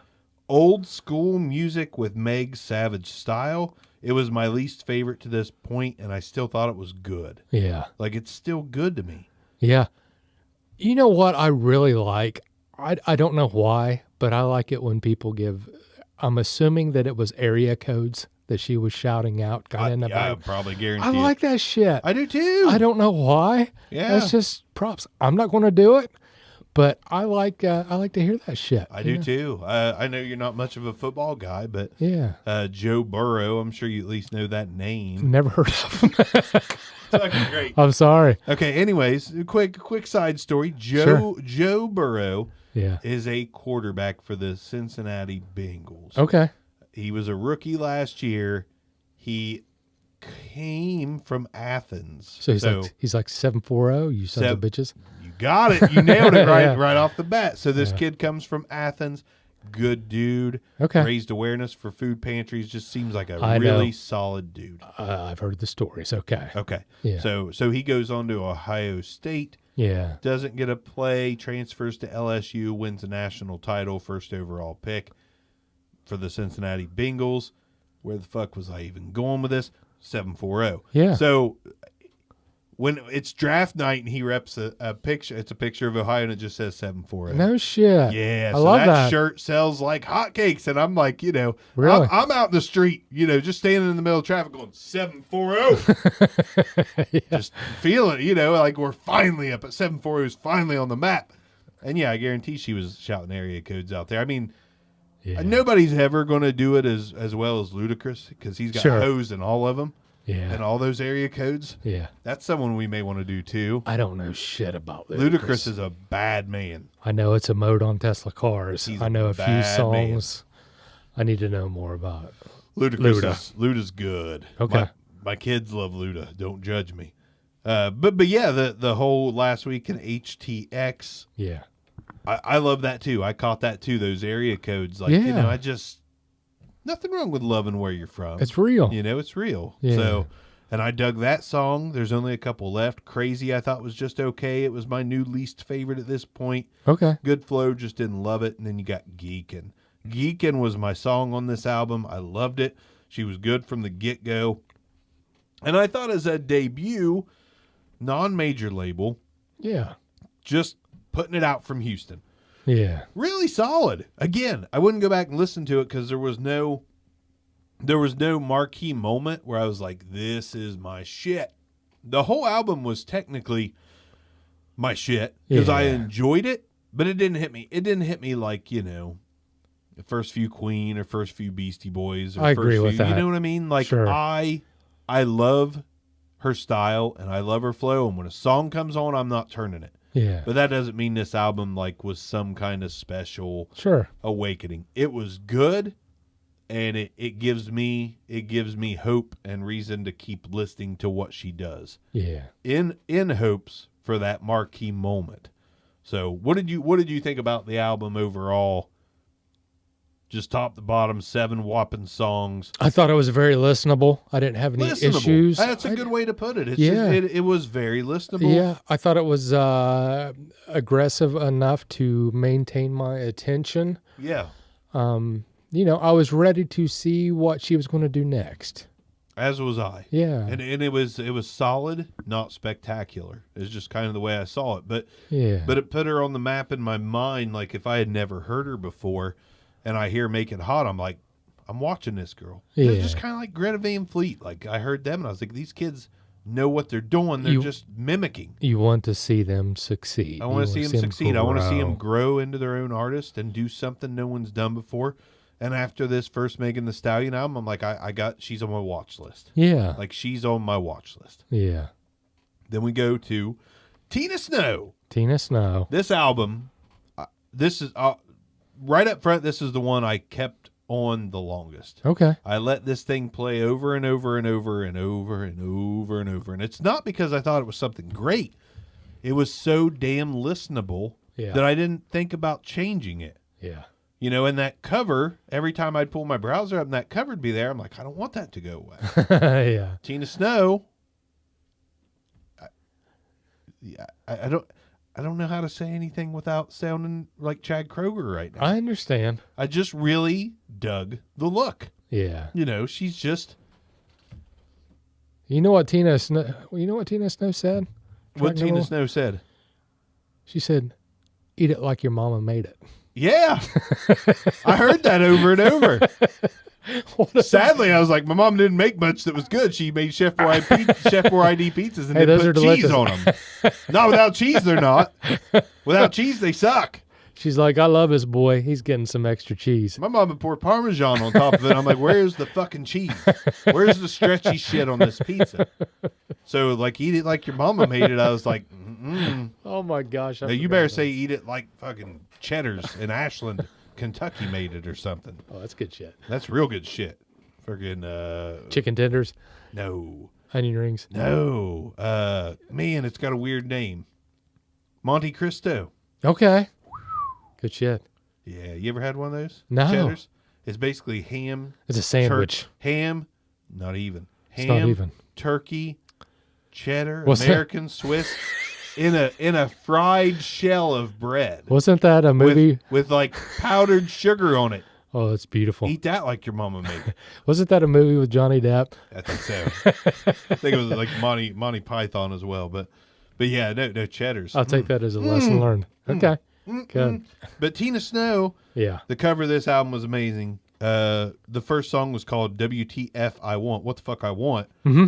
Old school music with Meg's Savage style. It was my least favorite to this point, and I still thought it was good. Yeah. Like, it's still good to me. Yeah. You know what I really like? I don't know why, but I like it when people give, I'm assuming that it was area codes that she was shouting out kind of in the I back. probably guarantee I like that shit. I do too. I don't know why. Yeah. That's just props. I'm not going to do it, but I like to hear that shit. I do too. I know you're not much of a football guy, but Yeah. Joe Burrow, I'm sure you at least know that name. Never heard of him. Fucking great. I'm sorry. Okay, anyways, quick side story. Sure. Joe Burrow Yeah. is a quarterback for the Cincinnati Bengals. Okay. He was a rookie last year. He came from Athens. So he's like 740, you sons of bitches. You got it. You nailed it Yeah. right off the bat. So this kid comes from Athens, good dude. Okay. Raised awareness for food pantries. Just seems like a I really know. solid dude. I've heard the stories. Okay. Okay. Yeah. So he goes on to Ohio State. Yeah. Doesn't get a play. Transfers to LSU. Wins a national title. First overall pick for the Cincinnati Bengals. Where the fuck was I even going with this? 740. Yeah. So when it's draft night and he reps a picture, it's a picture of Ohio and it just says 740. No shit. Yeah, I so love that that. shirt sells like hotcakes, and I'm like, Really? I'm out in the street, just standing in the middle of traffic going 740, just feeling, like we're finally up at 740 is finally on the map, and yeah, I guarantee she was shouting area codes out there. I mean, nobody's ever going to do it as well as Ludacris because he's got hoes in all of them. Yeah. And all those area codes. Yeah. That's someone we may want to do too. I don't know shit about Ludacris is a bad man. I know it's a mode on Tesla cars. I know a few songs. I need to know more about Luda's good. Okay. My kids love Luda. Don't judge me. But yeah, the whole last week in HTX. Yeah. I love that too. I caught that too. Those area codes. Like, nothing wrong with loving where you're from. It's real. It's real. Yeah. So, and I dug that song. There's only a couple left. Crazy, I thought was just okay. It was my new least favorite at this point. Okay. Good Flow, just didn't love it. And then you got Geekin'. Geekin' was my song on this album. I loved it. She was good from the get-go. And I thought as a debut, non-major label, just putting it out from Houston. Yeah. Really solid. Again, I wouldn't go back and listen to it because there was no marquee moment where I was like, this is my shit. The whole album was technically my shit because I enjoyed it, but it didn't hit me. It didn't hit me like, the first few Queen or first few Beastie Boys. Or I agree with that. You know what I mean? Like, sure. I love her style and I love her flow. And when a song comes on, I'm not turning it. Yeah. But that doesn't mean this album was some kind of special awakening. It was good, and it gives me hope and reason to keep listening to what she does. Yeah. In hopes for that marquee moment. So what did you think about the album overall? Just top to bottom, 7 whopping songs. I thought it was very listenable. I didn't have any issues. That's a good way to put it. It was very listenable. Yeah, I thought it was aggressive enough to maintain my attention. Yeah. I was ready to see what she was going to do next. As was I. Yeah. And it was solid, not spectacular. It's just kind of the way I saw it. But it put her on the map in my mind. Like if I had never heard her before and I hear Make It Hot, I'm like, I'm watching this girl. Yeah. It's just kind of like Greta Van Fleet. Like I heard them and I was like, these kids know what they're doing. They're just mimicking. You want to see them succeed. I want to see them succeed. I want to see them grow into their own artist and do something no one's done before. And after this first Megan Thee Stallion album, I'm like, she's on my watch list. Yeah. Like she's on my watch list. Yeah. Then we go to Tina Snow. Tina Snow. This album, this is right up front. This is the one I kept on the longest. Okay. I let this thing play over and over and over and over and over and over. And it's not because I thought it was something great. It was so damn listenable that I didn't think about changing it. Yeah. And that cover, every time I'd pull my browser up and that cover would be there, I'm like, I don't want that to go away. Yeah. Tina Snow, I don't know how to say anything without sounding like Chad Kroeger right now. I understand. I just really dug the look. Yeah. She's just. You know what Tina Snow said? What Tina Snow said? She said, "Eat it like your mama made it." Yeah, I heard that over and over. Sadly, I was like, my mom didn't make much that was good. She made Chef Boyardee pizzas and then put cheese on them. Not without cheese, they're not. Without cheese, they suck. She's like, I love his boy. He's getting some extra cheese. My mom would pour Parmesan on top of it. I'm like, where's the fucking cheese? Where's the stretchy shit on this pizza? So, like, eat it like your mama made it. I was like, oh my gosh. Now, you better say eat it like fucking Cheddar's in Ashland, Kentucky made it or something. Oh, that's good shit. That's real good shit. Friggin' chicken tenders? No. Onion rings? No. Man, it's got a weird name. Monte Cristo. Okay. Good shit. Yeah, you ever had one of those? No. Cheddars? It's basically ham. It's a sandwich. Ham, not even. It's Ham, not even. turkey, cheddar, What's that? American, Swiss, in a fried shell of bread. Wasn't that a movie? With like powdered sugar on it. Oh, it's beautiful. Eat that like your mama made it. Wasn't that a movie with Johnny Depp? I think so. I think it was like Monty Python as well. But yeah, no cheddars. I'll take that as a lesson learned. Okay. Good. But Tina Snow, Yeah. the cover of this album was amazing. The first song was called WTF I Want. What the fuck I want. Mm-hmm.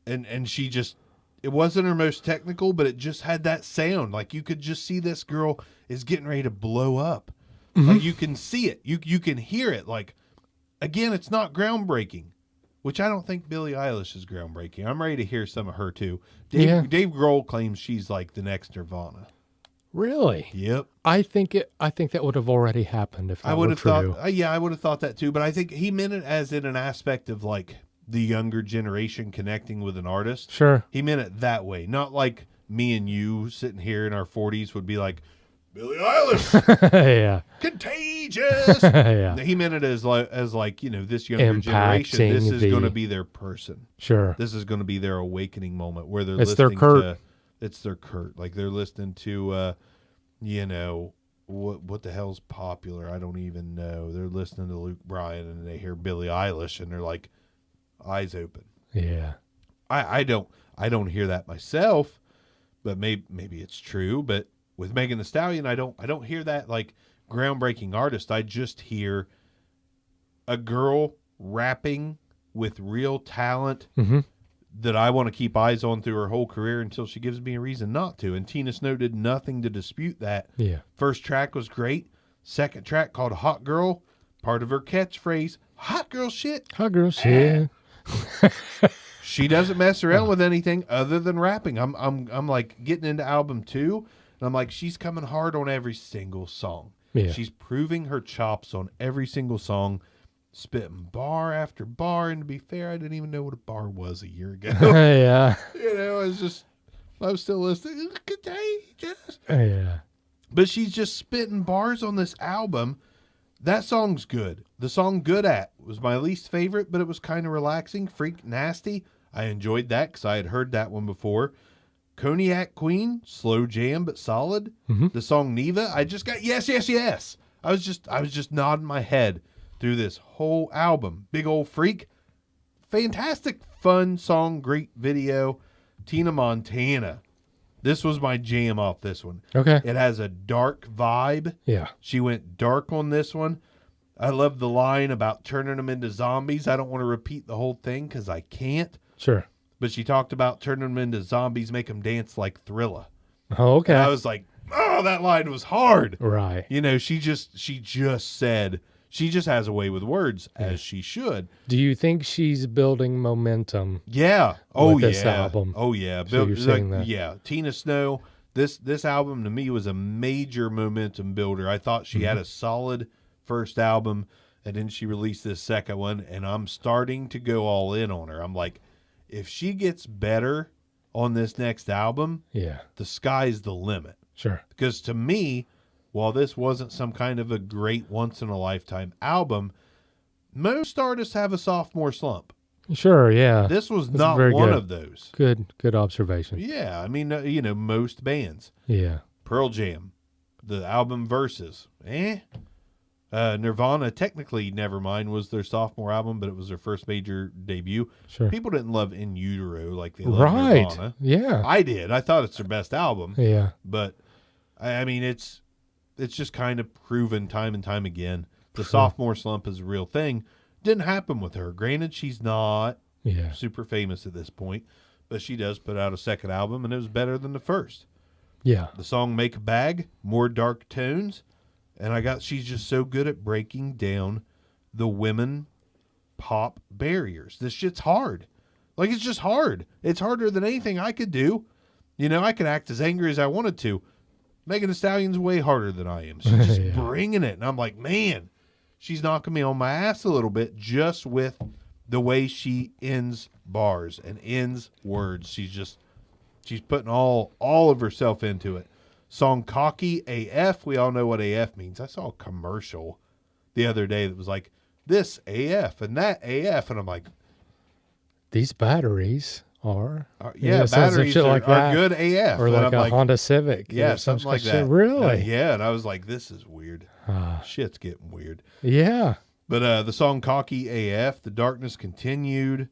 And she just, it wasn't her most technical, but it just had that sound. Like you could just see this girl is getting ready to blow up. Mm-hmm. Like you can see it. You can hear it. Like, again, it's not groundbreaking, which I don't think Billie Eilish is groundbreaking. I'm ready to hear some of her too. Dave Grohl claims she's like the next Nirvana. Really? Yep. I think that would have already happened if that I would have true. thought. Yeah, I would have thought that too. But I think he meant it as in an aspect of like the younger generation connecting with an artist. Sure. He meant it that way, not like me and you sitting here in our 40s would be like, Billie Eilish, Yeah. contagious. Yeah. He meant it as like, you know, this younger generation. This is going to be their person. Sure. This is going to be their awakening moment where they're It's their listening Kurt. to. It's their Kurt. Like they're listening to, you know, what the hell's popular? I don't even know. They're listening to Luke Bryan and they hear Billie Eilish and they're like, eyes open. Yeah. I don't hear that myself, but maybe it's true. But with Megan Thee Stallion, I don't hear that like groundbreaking artist. I just hear a girl rapping with real talent that I want to keep eyes on through her whole career until she gives me a reason not to. And Tina Snow did nothing to dispute that. Yeah. First track was great. Second track called Hot Girl, part of her catchphrase, hot girl shit. Hot girl shit. She doesn't mess around with anything other than rapping. I'm like getting into album 2, and I'm like, she's coming hard on every single song. Yeah. She's proving her chops on every single song, spitting bar after bar. And to be fair, I didn't even know what a bar was a year ago. Yeah. You know, I was still listening. Contagious. Yeah. But she's just spitting bars on this album. That song's good. The song Good At was my least favorite, but it was kind of relaxing. Freak Nasty, I enjoyed that because I had heard that one before. Cognac Queen, slow jam but solid. The song Neva, I just got yes. I was just nodding my head through this whole album. Big Old Freak, fantastic, fun song, great video. Tina Montana, this was my jam off this one. Okay. It has a dark vibe. Yeah. She went dark on this one. I love the line about turning them into zombies. I don't want to repeat the whole thing because I can't. Sure. But she talked about turning them into zombies, make them dance like Thrilla. Oh, okay. And I was like, oh, that line was hard. Right. You know, she just said, she just has a way with words, as she should. Do you think she's building momentum? Yeah. Oh, with yeah. this album? Oh, yeah. So you're saying that? Yeah. Tina Snow, this album to me was a major momentum builder. I thought she had a solid first album, and then she released this second one, and I'm starting to go all in on her. I'm like, if she gets better on this next album, Yeah. the sky's the limit. Sure. Because to me, while this wasn't some kind of a great once-in-a-lifetime album, most artists have a sophomore slump. Sure. Yeah. This was That's not very one good. of those. Good observation. Yeah, I mean, you know, most bands. Yeah. Pearl Jam, the album Versus, Nirvana, technically, Nevermind was their sophomore album, but it was their first major debut. Sure. People didn't love In Utero like they loved Right. Nirvana. Yeah. I did. I thought it's their best album. Yeah. But I mean, it's just kind of proven time and time again. The sophomore slump is a real thing. Didn't happen with her. Granted, she's not Yeah. super famous at this point, but she does put out a second album, and it was better than the first. Yeah. The song Make a Bag, more dark tones, and she's just so good at breaking down the women pop barriers. This shit's hard. Like, it's just hard. It's harder than anything I could do. You know, I could act as angry as I wanted to. Megan Thee Stallion's way harder than I am. She's just Yeah. bringing it. And I'm like, man, she's knocking me on my ass a little bit just with the way she ends bars and ends words. She's putting all of herself into it. Song Cocky AF. We all know what AF means. I saw a commercial the other day that was like, this AF and that AF. And I'm like, these batteries are yeah, some batteries shit like are that. good AF. Or and like I'm a like, Honda Civic. yeah, or some something like shit. that. Really? Yeah. And I was like, this is weird. Ah. Shit's getting weird. Yeah. But the song Cocky AF, The Darkness Continued.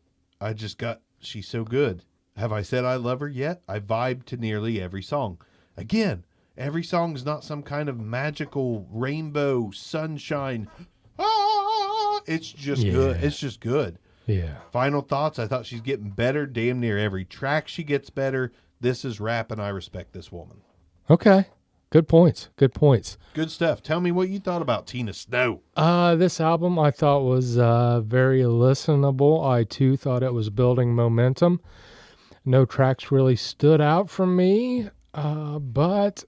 She's so good. Have I said I love her yet? I vibe to nearly every song. Again, every song is not some kind of magical rainbow sunshine. It's just good. It's just good. Yeah. Final thoughts. I thought she's getting better. Damn near every track she gets better. This is rap, and I respect this woman. Okay. Good points. Good points. Good stuff. Tell me what you thought about Tina Snow. This album I thought was very listenable. I too thought it was building momentum. No tracks really stood out for me, but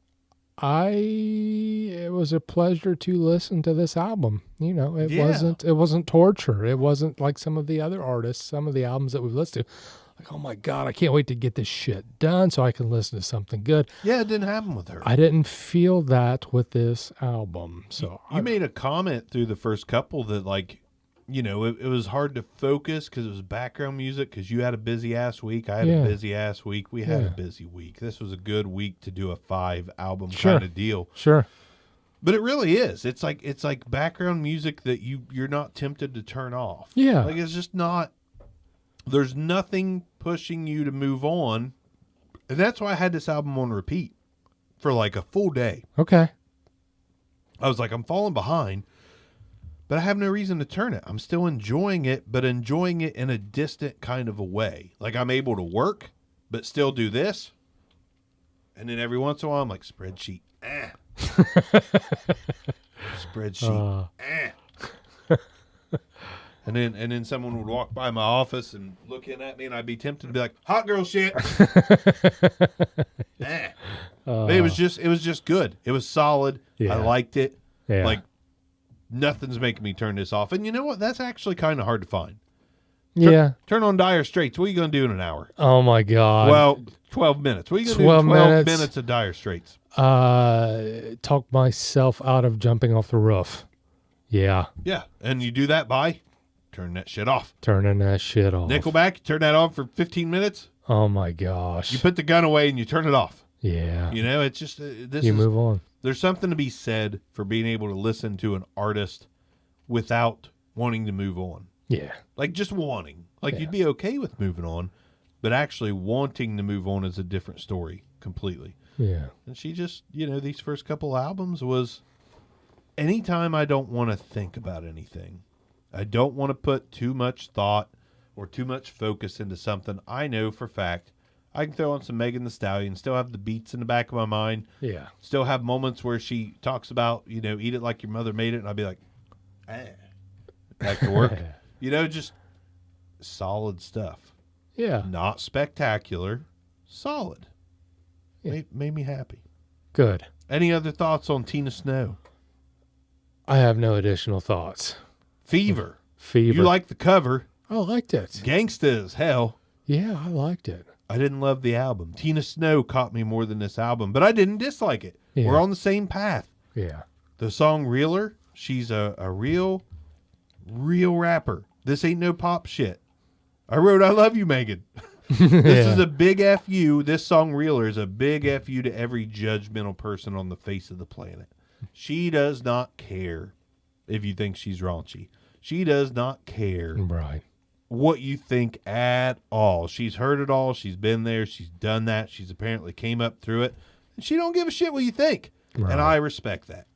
it was a pleasure to listen to this album. You know, it wasn't torture. It wasn't like some of the other artists, some of the albums that we've listened to. Like, oh my God, I can't wait to get this shit done so I can listen to something good. Yeah, it didn't happen with her. I didn't feel that with this album. So you made a comment through the first couple that, like, you know, it was hard to focus because it was background music because you had a busy ass week. I had a busy ass week. We had a busy week. This was a good week to do a 5 album kind of deal. Sure. But it really is. It's like background music that you're not tempted to turn off. Yeah. Like, it's just not. There's nothing pushing you to move on. And that's why I had this album on repeat for like a full day. Okay. I was like, I'm falling behind, but I have no reason to turn it. I'm still enjoying it, but enjoying it in a distant kind of a way. Like, I'm able to work, but still do this. And then every once in a while, I'm like, spreadsheet. Spreadsheet. And then someone would walk by my office and look in at me, and I'd be tempted to be like, hot girl shit. But it was just good. It was solid. Yeah. I liked it. Yeah. Like, nothing's making me turn this off. And you know what? That's actually kind of hard to find. Turn on Dire Straits. What are you going to do in an hour? Oh my God. Well, 12 minutes. What are you going to do in 12 minutes of Dire Straits? Talk myself out of jumping off the roof. Yeah. Yeah. And you do that by turn that shit off. Turning that shit off. Nickelback, you turn that on for 15 minutes. Oh my gosh. You put the gun away and you turn it off. Yeah. You know, it's just move on. There's something to be said for being able to listen to an artist without wanting to move on. Yeah. Like, just wanting. Like, you'd be okay with moving on, but actually wanting to move on is a different story completely. Yeah. And she just, you know, these first couple albums was anytime I don't want to think about anything, I don't want to put too much thought or too much focus into something, I know for fact I can throw on some Megan Thee Stallion, still have the beats in the back of my mind. Yeah. Still have moments where she talks about, you know, eat it like your mother made it, and I'll be like, back to work. You know, just solid stuff. Yeah. Not spectacular, solid. Yeah. Made me happy. Good. Any other thoughts on Tina Snow? I have no additional thoughts. Fever. You like the cover. I liked it. Gangsta as hell. Yeah, I liked it. I didn't love the album. Tina Snow caught me more than this album, but I didn't dislike it. Yeah. We're on the same path. Yeah. The song Realer, she's a real rapper. This ain't no pop shit. I wrote I love you, Megan. This is a big F you. This song Realer is a big F you to every judgmental person on the face of the planet. She does not care if you think she's raunchy. She does not care what you think at all. She's heard it all. She's been there. She's done that. She's apparently came up through it. And she don't give a shit what you think. Right. And I respect that.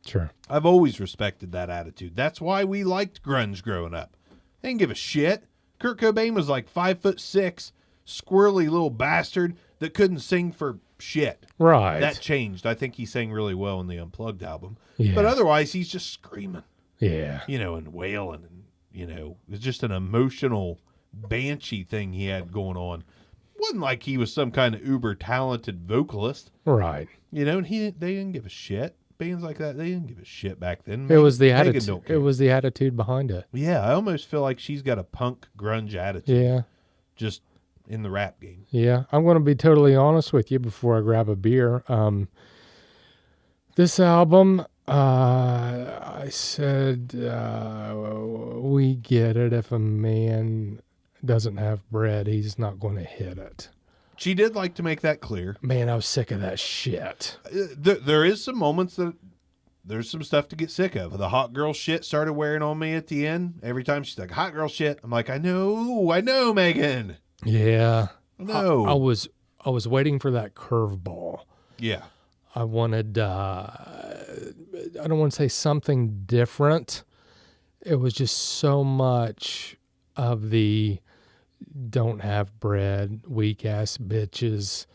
Sure. I've always respected that attitude. That's why we liked grunge growing up. They didn't give a shit. Kurt Cobain was like 5'6", squirrely little bastard that couldn't sing for shit. Right. That changed. I think he sang really well in the Unplugged album. Yeah. But otherwise, he's just screaming. Yeah. You know, and wailing. And, you know, it's just an emotional banshee thing he had going on. Wasn't like he was some kind of uber talented vocalist. Right. You know, and they didn't give a shit. Bands like that, they didn't give a shit back then. It was the attitude. It was the attitude behind it. Yeah, I almost feel like she's got a punk grunge attitude. Yeah. Just in the rap game. Yeah. I'm going to be totally honest with you before I grab a beer. This album, I said, we get it. If a man doesn't have bread, he's not going to hit it. She did like to make that clear. Man, I was sick of that shit. There is some moments that there's some stuff to get sick of. The hot girl shit started wearing on me at the end. Every time she's like, hot girl shit, I'm like, I know, Megan. Yeah. No. I was waiting for that curveball. Yeah. I wanted, I don't want to say something different. It was just so much of the don't have bread, weak ass bitches.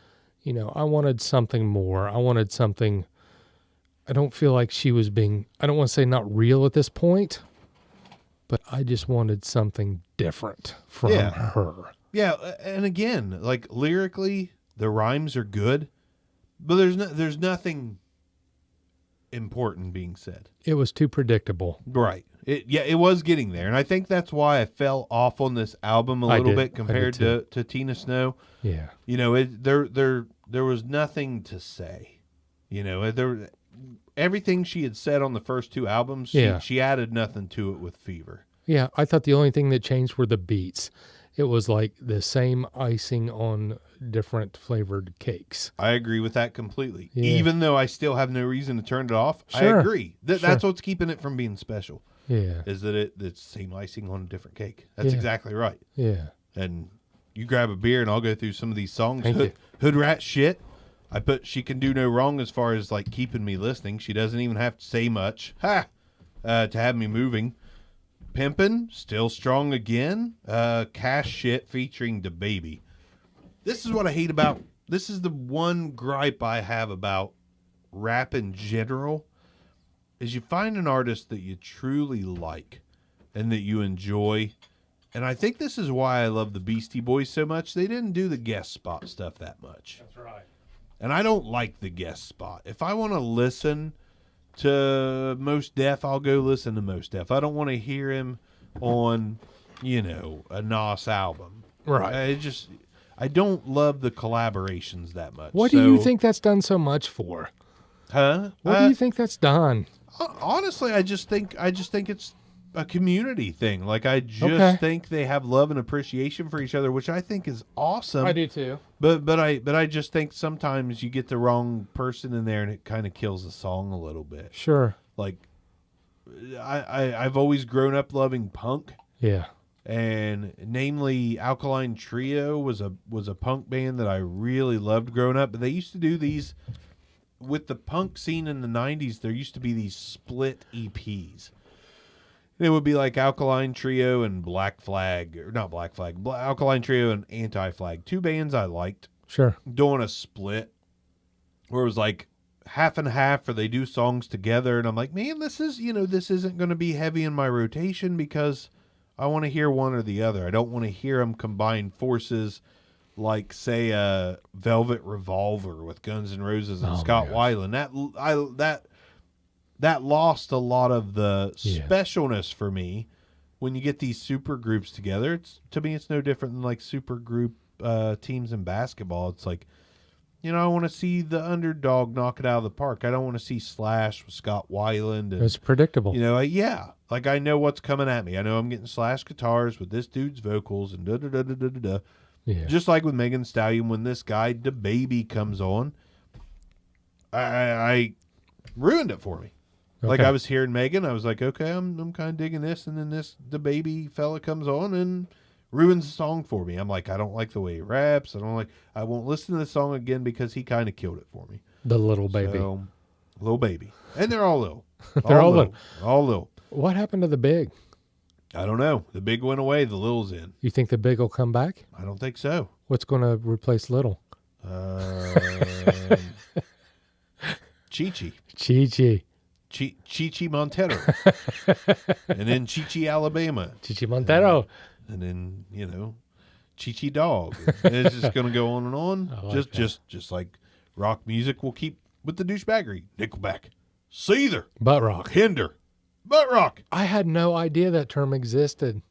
You know, I wanted something more. I wanted something. I don't feel like she was being, I don't want to say not real at this point, but I just wanted something different from her. Yeah. And again, like lyrically, the rhymes are good, but there's nothing important being said. It was too predictable. Right. It was getting there. And I think that's why I fell off on this album a little bit compared to Tina Snow. Yeah. You know, there was nothing to say. You know, everything she had said on the first two albums, she added nothing to it with Fever. Yeah, I thought the only thing that changed were the beats. It was like the same icing on different flavored cakes. I agree with that completely. Yeah. Even though I still have no reason to turn it off, Sure. I agree. That's what's keeping it from being special. Yeah. Is that it's the same icing on a different cake. That's exactly right. Yeah. And you grab a beer and I'll go through some of these songs. Thank you. Hood Rat shit. I put She Can Do No Wrong as far as like keeping me listening. She doesn't even have to say much. To have me moving. Pimpin', Still Strong Again. Cash Shit featuring DaBaby. This is what I hate about, this is the one gripe I have about rap in general, is you find an artist that you truly like and that you enjoy. And I think this is why I love the Beastie Boys so much. They didn't do the guest spot stuff that much. That's right. And I don't like the guest spot. If I want to listen to Mos Def, I'll go listen to Mos Def. I don't want to hear him on, a Nas album. Right. I don't love the collaborations that much. What do you think that's done so much for? Huh? What do you think that's done? Honestly, I just think it's a community thing. Like I just think they have love and appreciation for each other, which I think is awesome. I do too. But I just think sometimes you get the wrong person in there and it kind of kills the song a little bit. Sure. Like I've always grown up loving punk. Yeah. And namely Alkaline Trio was a punk band that I really loved growing up. But they used to do these with the punk scene in the 90s. There used to be these split EPs. It would be like Alkaline Trio and Black Flag, or not Black Flag, Alkaline Trio and Anti-Flag. Two bands I liked. Sure. Doing a split where it was like half and half, or they do songs together. And I'm like, man, this isn't going to be heavy in my rotation because I want to hear one or the other. I don't want to hear them combine forces like, say, Velvet Revolver with Guns N' Roses and Scott Weiland. That lost a lot of the specialness for me when you get these super groups together. To me, it's no different than like super group teams in basketball. It's like, I want to see the underdog knock it out of the park. I don't want to see Slash with Scott Weiland. It's predictable. Like I know what's coming at me. I know I'm getting Slash guitars with this dude's vocals and da-da-da-da-da-da. Yeah. Just like with Megan Thee Stallion, when this guy, DaBaby, comes on, I ruined it for me. Okay. Like I was hearing Megan, I was like, okay, I'm kind of digging this, and then this DaBaby fella comes on and ruins the song for me. I'm like, I don't like the way he raps. I won't listen to the song again because he kind of killed it for me. The little baby. So, little baby. And they're all little. They're all little. All little. What happened to the big? I don't know. The big went away. The little's in. You think the big will come back? I don't think so. What's going to replace little? Chi-Chi. Chi-Chi. Chi-Chi Montero. And then Chi-Chi Alabama. Chi-Chi Montero. And then, Chi-Chi Dog. And it's just going to go on and on. Just like rock music will keep with the douchebaggery. Nickelback. Seether. Butt rock. Hinder. Butt rock. I had no idea that term existed.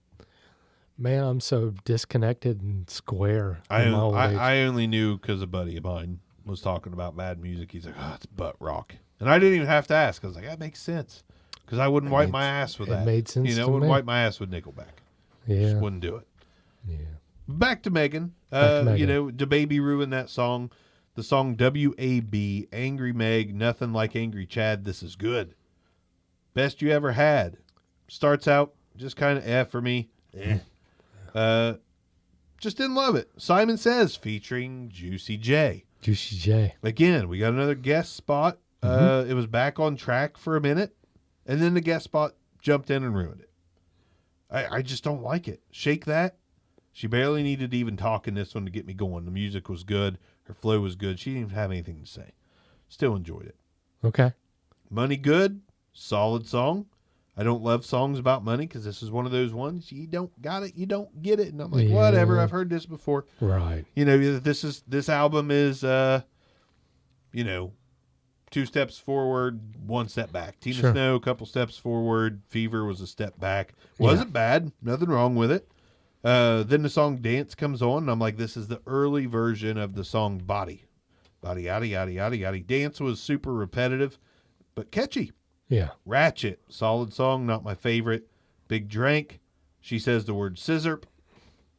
Man, I'm so disconnected and square. I only knew because a buddy of mine was talking about bad music. He's like, it's butt rock. And I didn't even have to ask. I was like, that makes sense. Because I wouldn't wipe my ass with that. It made sense I to wouldn't me. wipe my ass with Nickelback. Yeah. Just wouldn't do it. Yeah. Back to Megan. Back to Megan. DaBaby ruined that song. The song WAB, Angry Meg, Nothing Like Angry Chad, This Is Good. Best you ever had. Starts out just kind of F for me. Just didn't love it. Simon Says, featuring Juicy J. Juicy J. Again, we got another guest spot. It was back on track for a minute, and then the guest spot jumped in and ruined it. I just don't like it. Shake That. She barely needed to even talk in this one to get me going. The music was good. Her flow was good. She didn't even have anything to say. Still enjoyed it. Okay. Money Good. Solid song. I don't love songs about money because this is one of those ones. You don't got it. You don't get it. And I'm like, whatever. I've heard this before. Right. This album is, 2 steps forward, 1 step back. Tina Snow, a couple steps forward. Fever was a step back. Wasn't bad. Nothing wrong with it. Then the song Dance comes on, and I'm like, this is the early version of the song Body. Body, yaddy, yaddy, yaddy, yaddy. Dance was super repetitive, but catchy. Yeah. Ratchet, solid song, not my favorite. Big Drank. She says the word scissor.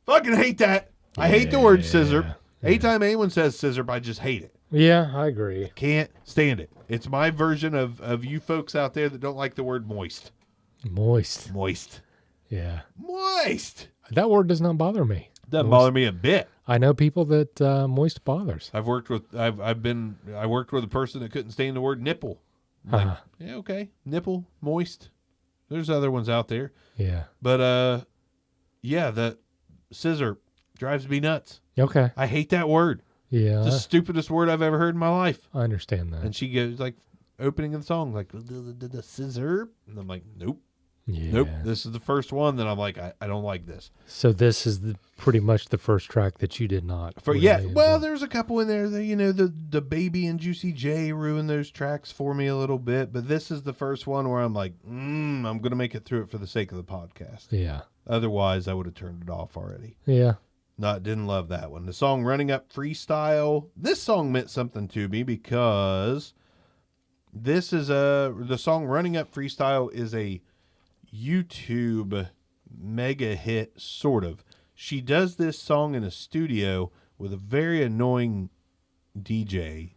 Fucking hate that. I hate the word scissor. Anytime anyone says scissor, I just hate it. Yeah, I agree. Can't stand it. It's my version of you folks out there that don't like the word moist. Moist. Moist. Yeah. Moist. That word does not bother me. Doesn't bother me a bit. I know people that moist bothers. I worked with a person that couldn't stand the word nipple. Like, yeah, okay. Nipple, moist. There's other ones out there. Yeah. But the scissor drives me nuts. Okay. I hate that word. Yeah. It's the stupidest word I've ever heard in my life. I understand that. And she goes like opening of the song, like the scissor. And I'm like, nope. Yeah. Nope. This is the first one that I'm like, I don't like this. So this is pretty much the first track that you did not. There's a couple in there that, the Baby and Juicy J ruined those tracks for me a little bit, but this is the first one where I'm like, I'm going to make it through it for the sake of the podcast. Yeah. Otherwise, I would have turned it off already. Yeah. Didn't love that one. The song Running Up Freestyle. This song meant something to me because the song Running Up Freestyle is a YouTube mega hit, sort of. She does this song in a studio with a very annoying DJ.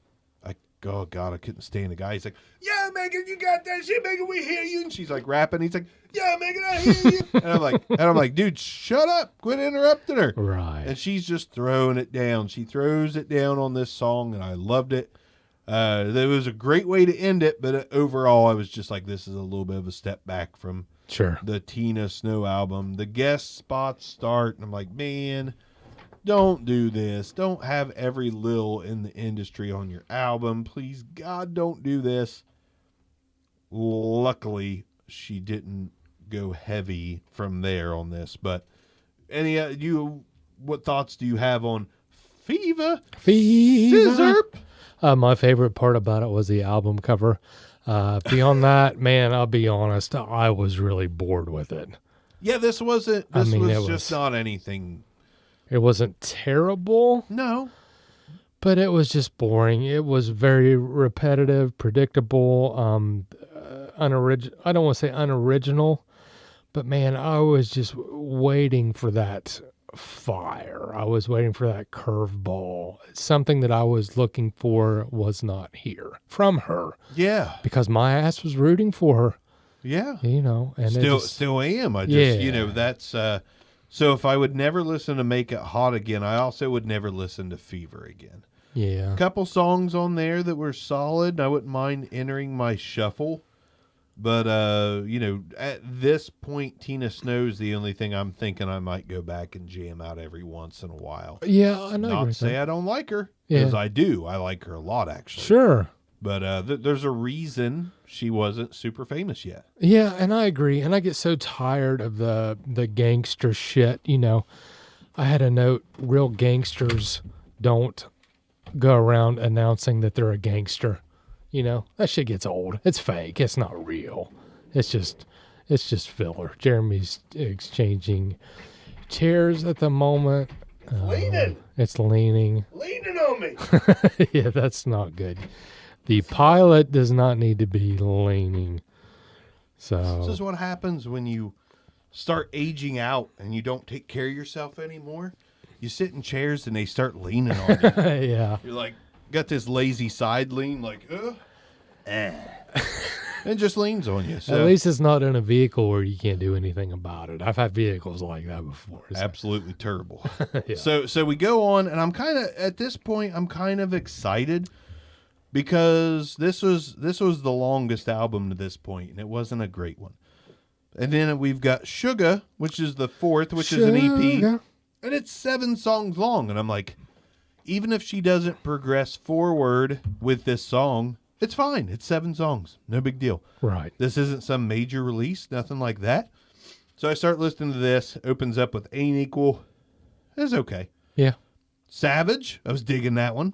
Oh God, I couldn't stand the guy. He's like, "Yeah, Megan, you got that shit, Megan. We hear you." And she's like rapping. He's like, "Yeah, Megan, I hear you." and I'm like, dude, shut up! Quit interrupting her. Right. And she's just throwing it down. She throws it down on this song, and I loved it. There was a great way to end it, but overall, I was just like, this is a little bit of a step back from the Tina Snow album. The guest spots start, and I'm like, man, don't do this. Don't have every Lil in the industry on your album. Please, God, don't do this. Luckily, she didn't go heavy from there on this. But what thoughts do you have on Fever? Scissor? My favorite part about it was the album cover. Beyond that, man, I'll be honest, I was really bored with it. Yeah, this was just not anything. It wasn't terrible. No. But it was just boring. It was very repetitive, predictable, unoriginal. I don't want to say unoriginal, but man, I was just waiting for that fire. I was waiting for that curveball. Something that I was looking for was not here from her. Yeah. Because my ass was rooting for her. Yeah. And still am. I just, that's, so if I would never listen to Make It Hot again, I also would never listen to Fever again. Yeah. A couple songs on there that were solid. I wouldn't mind entering my shuffle. But, at this point, Tina Snow's the only thing I'm thinking I might go back and jam out every once in a while. Yeah, I know. Not say I don't like her, because I do. I like her a lot, actually. Sure. But there's a reason she wasn't super famous yet. Yeah, and I agree. And I get so tired of the gangster shit. I had a note, real gangsters don't go around announcing that they're a gangster. That shit gets old. It's fake. It's not real. It's just filler. Jeremy's exchanging chairs at the moment. Leaning. It's leaning. Leaning on me. Yeah, that's not good. The pilot does not need to be leaning. This So is what happens when you start aging out and you don't take care of yourself anymore. You sit in chairs and they start leaning on you. yeah. You're like, got this lazy side lean, like, it just leans on you. So At least it's not in a vehicle where you can't do anything about it. I've had vehicles like that before. So. absolutely terrible. Yeah. So we go on, and I'm kind of at this point, I'm kind of excited because this was the longest album to this point, and it wasn't a great one. And then we've got Sugar, which is the fourth, which is an EP, and it's 7 songs long. And I'm like, even if she doesn't progress forward with this song, it's fine. It's 7 songs. No big deal. Right. This isn't some major release, nothing like that. So I start listening to this. Opens up with Ain't Equal. It's okay. Yeah. Savage, I was digging that one.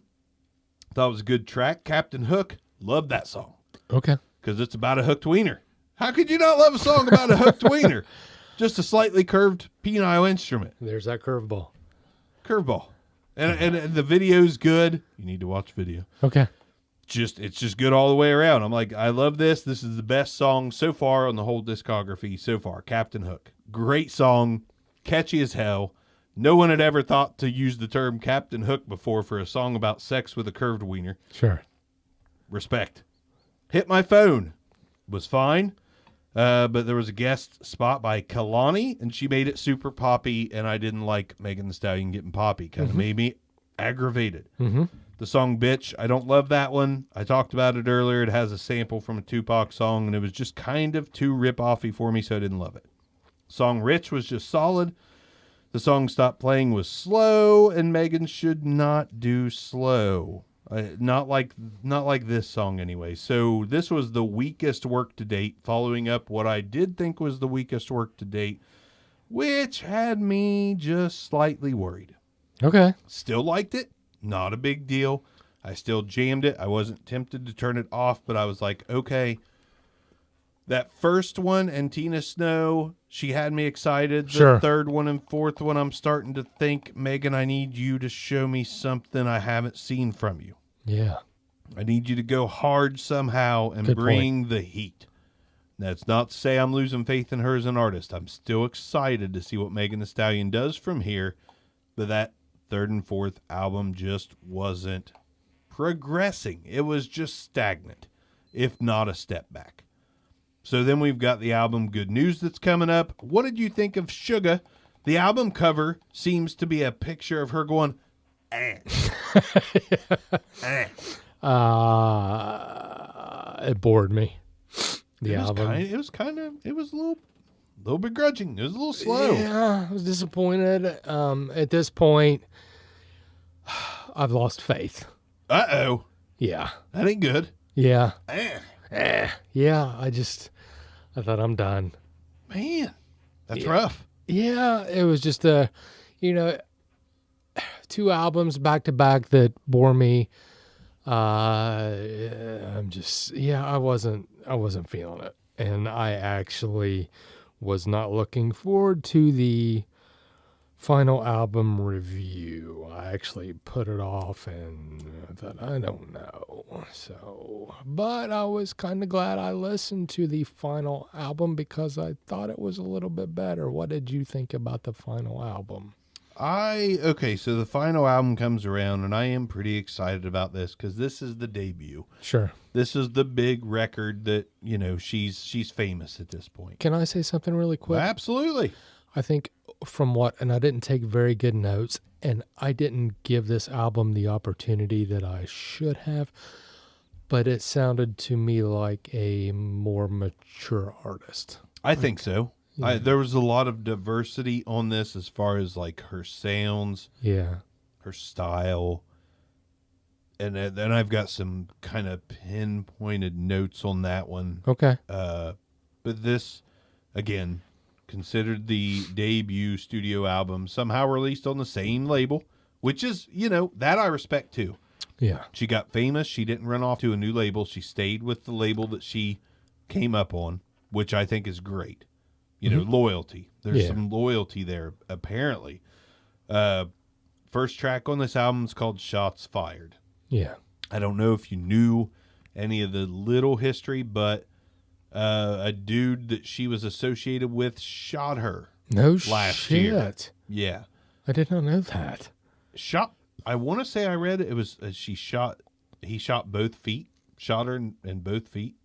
Thought it was a good track. Captain Hook, loved that song Okay. because it's about a hooked wiener. How could you not love a song about a hooked wiener? Just a slightly curved penile instrument. There's that curveball. Curveball. And the video's good. You need to watch video. Okay. It's just good all the way around. I'm like, I love this. This is the best song so far on the whole discography so far. Captain Hook. Great song. Catchy as hell. No one had ever thought to use the term Captain Hook before for a song about sex with a curved wiener. Sure. Respect. Hit My Phone was fine. But there was a guest spot by Kalani, and she made it super poppy, and I didn't like Megan Thee Stallion getting poppy. Kind of made me aggravated. Mm-hmm. The song Bitch, I don't love that one. I talked about it earlier. It has a sample from a Tupac song, and it was just kind of too rip-offy for me, so I didn't love it. Song Rich was just solid. The song Stop Playing was slow, and Megan should not do slow. Not like this song anyway. So this was the weakest work to date, following up what I did think was the weakest work to date, which had me just slightly worried. Okay. Still liked it. Not a big deal. I still jammed it. I wasn't tempted to turn it off, but I was like, okay. That first one and Tina Snow, she had me excited. The Sure. third one and fourth one, I'm starting to think, Megan, I need you to show me something I haven't seen from you. Yeah. I need you to go hard somehow and Good bring the heat. That's not to say I'm losing faith in her as an artist. I'm still excited to see what Megan Thee Stallion does from here, but that third and fourth album just wasn't progressing. It was just stagnant, if not a step back. So then we've got the album Good News that's coming up. What did you think of Sugar? The album cover seems to be a picture of her going, It bored me. The it album. was a little begrudging. It was a little slow. Yeah, I was disappointed. At this point, I've lost faith. Uh-oh. Yeah. That ain't good. Yeah. Yeah, I thought I'm done. Man, that's rough. Yeah, it was just two albums back to back that bore me. I wasn't feeling it. And I actually was not looking forward to the final album review. I actually put it off and I thought, I don't know. So, but I was kind of glad I listened to the final album because I thought it was a little bit better. What did you think about the final album? So the final album comes around and I am pretty excited about this because this is the debut. Sure. This is the big record that, she's famous at this point. Can I say something really quick? Absolutely. I think and I didn't take very good notes, and I didn't give this album the opportunity that I should have, but it sounded to me like a more mature artist. I think so. Yeah. There was a lot of diversity on this as far as like her sounds, her style. And then I've got some kind of pinpointed notes on that one. Okay. But this, again, considered the debut studio album, somehow released on the same label, which is, that I respect too. Yeah. She got famous. She didn't run off to a new label. She stayed with the label that she came up on, which I think is great. Loyalty. There's some loyalty there, apparently. First track on this album is called Shots Fired. Yeah. I don't know if you knew any of the little history, but a dude that she was associated with shot her. No last shit. year. Yeah. I did not know that. Shot. I want to say I read it was he shot both feet. Shot her in both feet.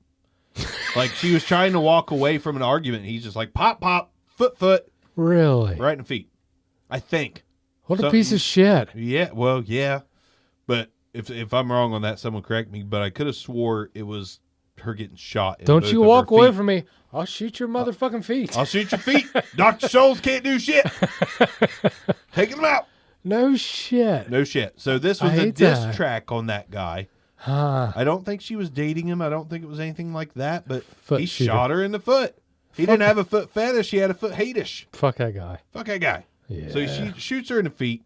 Like she was trying to walk away from an argument. And he's just like pop, pop, foot, Really? right in the feet. I think. What a piece of shit. Yeah. Well, yeah. But if I'm wrong on that, someone correct me. But I could have swore it was her getting shot. Don't you walk away from me. I'll shoot your motherfucking feet. I'll shoot your feet. Dr. Scholl's can't do shit. Taking them out. No shit. No shit. So this was a diss track on that guy. Huh. I don't think she was dating him. I don't think it was anything like that. But Foot he shooter. shot her in the foot. He didn't have a foot fetish. He had a foot hatish. Fuck that guy. Fuck that guy. Yeah. So she shoots her in the feet.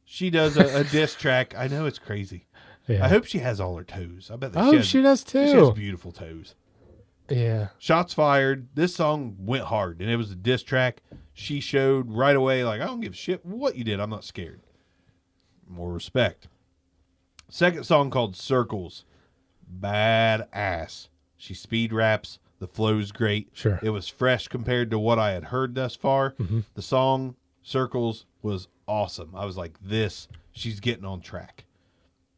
She does a diss track. I know it's crazy. Yeah. I hope she has all her toes. I bet that she does too. She has beautiful toes. Yeah. Shots fired. This song went hard, and it was a diss track. She showed right away, like, I don't give a shit what you did. I'm not scared. More respect. Second song called Circles. Badass. She speed raps. The flow's great. Sure. It was fresh compared to what I had heard thus far. Mm-hmm. The song Circles was awesome. I was like, she's getting on track.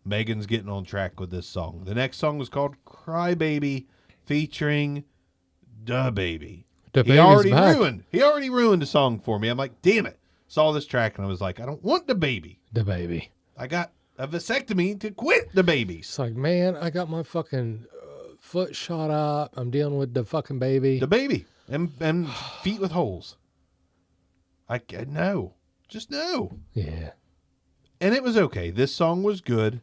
Megan's getting on track with this song. The next song was called Cry Baby, featuring DaBaby. He already ruined the song for me. I'm like, damn it. Saw this track and I was like, I don't want DaBaby. DaBaby. I got a vasectomy to quit DaBaby. It's like, man, I got my fucking foot shot up. I'm dealing with the fucking baby. DaBaby and feet with holes. I no, just no. Yeah. And it was okay. This song was good.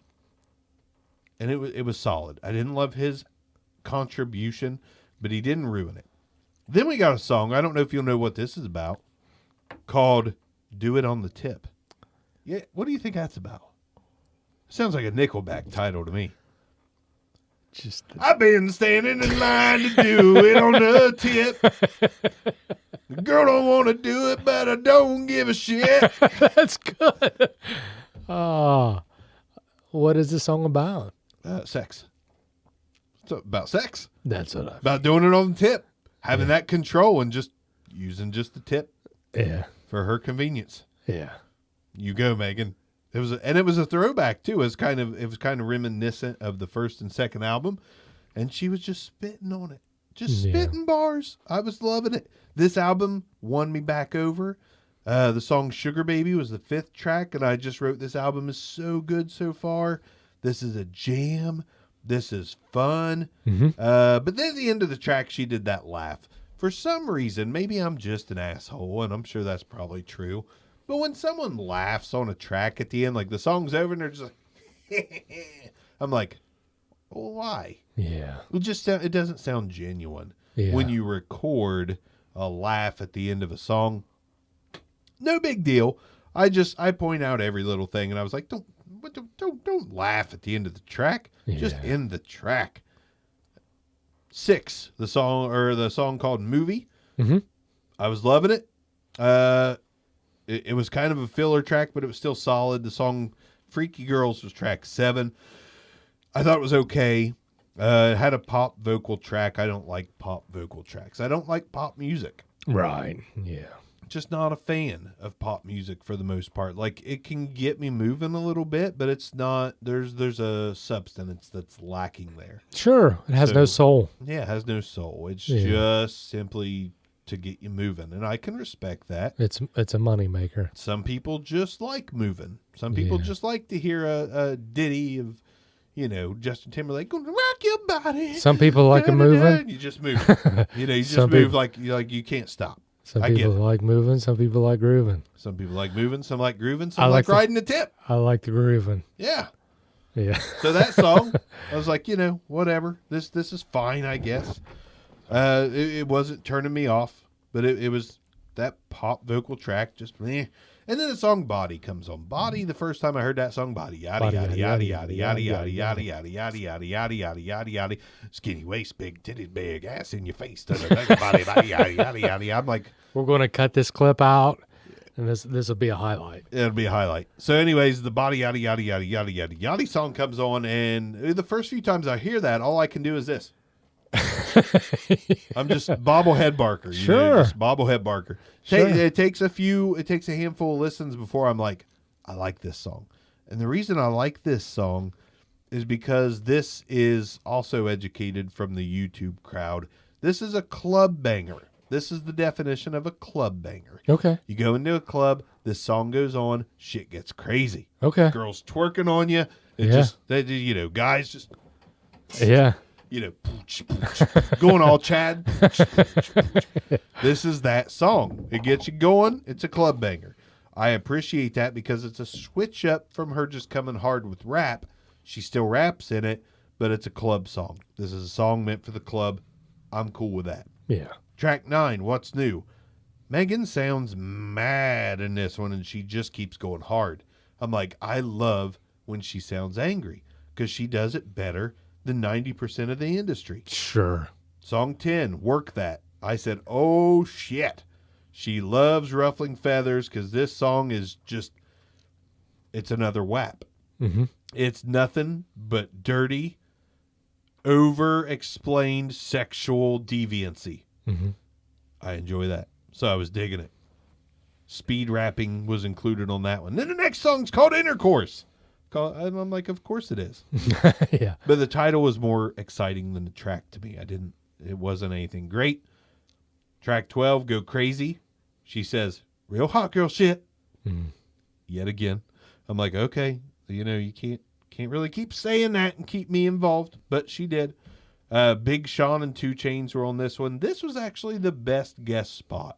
And it was solid. I didn't love his contribution, but he didn't ruin it. Then we got a song, I don't know if you'll know what this is about, called Do It on the Tip. Yeah, what do you think that's about? Sounds like a Nickelback title to me. I've been standing in line to do it on the tip. The girl don't want to do it, but I don't give a shit. That's good. What is the song about? Sex. It's about sex. That's what About doing it on the tip. Having that control and just using just the tip. Yeah. For her convenience. Yeah. You go, Megan. It was a throwback too. It was kind of reminiscent of the first and second album, and she was just spitting on it, just spitting bars. I was loving it. This album won me back over. The song "Sugar Baby" was the 5th track, and I just wrote this album is so good so far. This is a jam. This is fun. Mm-hmm. But then at the end of the track, she did that laugh. For some reason, maybe I'm just an asshole, and I'm sure that's probably true. But when someone laughs on a track at the end, like the song's over and they're just like, I'm like, well, why? Yeah. It doesn't sound genuine Yeah. when you record a laugh at the end of a song. No big deal. I point out every little thing, and I was like, don't laugh at the end of the track. Just end the track. 6, the song called "Movie." Mm-hmm. I was loving it. It was kind of a filler track, but it was still solid. The song "Freaky Girls" was track 7. I thought it was okay. It had a pop vocal track. I don't like pop vocal tracks. I don't like pop music. Right. Yeah. Just not a fan of pop music for the most part. Like, it can get me moving a little bit, but it's not. There's a substance that's lacking there. Sure. It has no soul. Yeah, it has no soul. It's just simply to get you moving, and I can respect that. It's a money maker. Some people just like moving. Some people just like to hear a ditty of, Justin Timberlake, gonna rock your body. Some people like a moving. You just move. You just move like you can't stop. Some people like moving. Some people like grooving. Some people like moving. Some like grooving. Some like riding the tip. I like the grooving. Yeah. Yeah. So that song, I was like, whatever. This is fine, I guess. It wasn't turning me off, but it was that pop vocal track, just meh. And then the song "Body" comes on. "Body," the first time I heard that song, body, yada yada yada yada yada yada yada yada yada yada yada yada yada yada, skinny waist, big titties, big ass in your face, body, yada yada yada yada. I'm like, we're going to cut this clip out And this will be a highlight. It'll be a highlight. So anyways, the body yada yada yada yada yada yada song comes on, and the first few times I hear that, all I can do is this. I'm just bobblehead barker. Sure. Just bobblehead barker. Sure. It takes a handful of listens before I'm like, I like this song. And the reason I like this song is because this is also educated from the YouTube crowd. This is a club banger. This is the definition of a club banger. Okay. You go into a club, this song goes on, shit gets crazy. Okay. Girls twerking on you. Guys just, Yeah. Pooch, pooch, going all Chad. Pooch, pooch, pooch. This is that song. It gets you going. It's a club banger. I appreciate that because it's a switch up from her just coming hard with rap. She still raps in it, but it's a club song. This is a song meant for the club. I'm cool with that. Yeah. Track 9, What's New? Megan sounds mad in this one, and she just keeps going hard. I'm like, I love when she sounds angry because she does it better than 90% of the industry. Sure. Song 10, Work That. I said, oh, shit. She loves ruffling feathers because this song is just, it's another WAP. Mm-hmm. It's nothing but dirty, over-explained sexual deviancy. Mm-hmm. I enjoy that. So I was digging it. Speed rapping was included on that one. Then the next song's called Intercourse. I'm like, of course it is. Yeah. But the title was more exciting than the track to me. It wasn't anything great. Track 12, Go Crazy. She says, real hot girl shit. Mm. Yet again. I'm like, okay, you can't really keep saying that and keep me involved. But she did. Big Sean and 2 Chainz were on this one. This was actually the best guest spot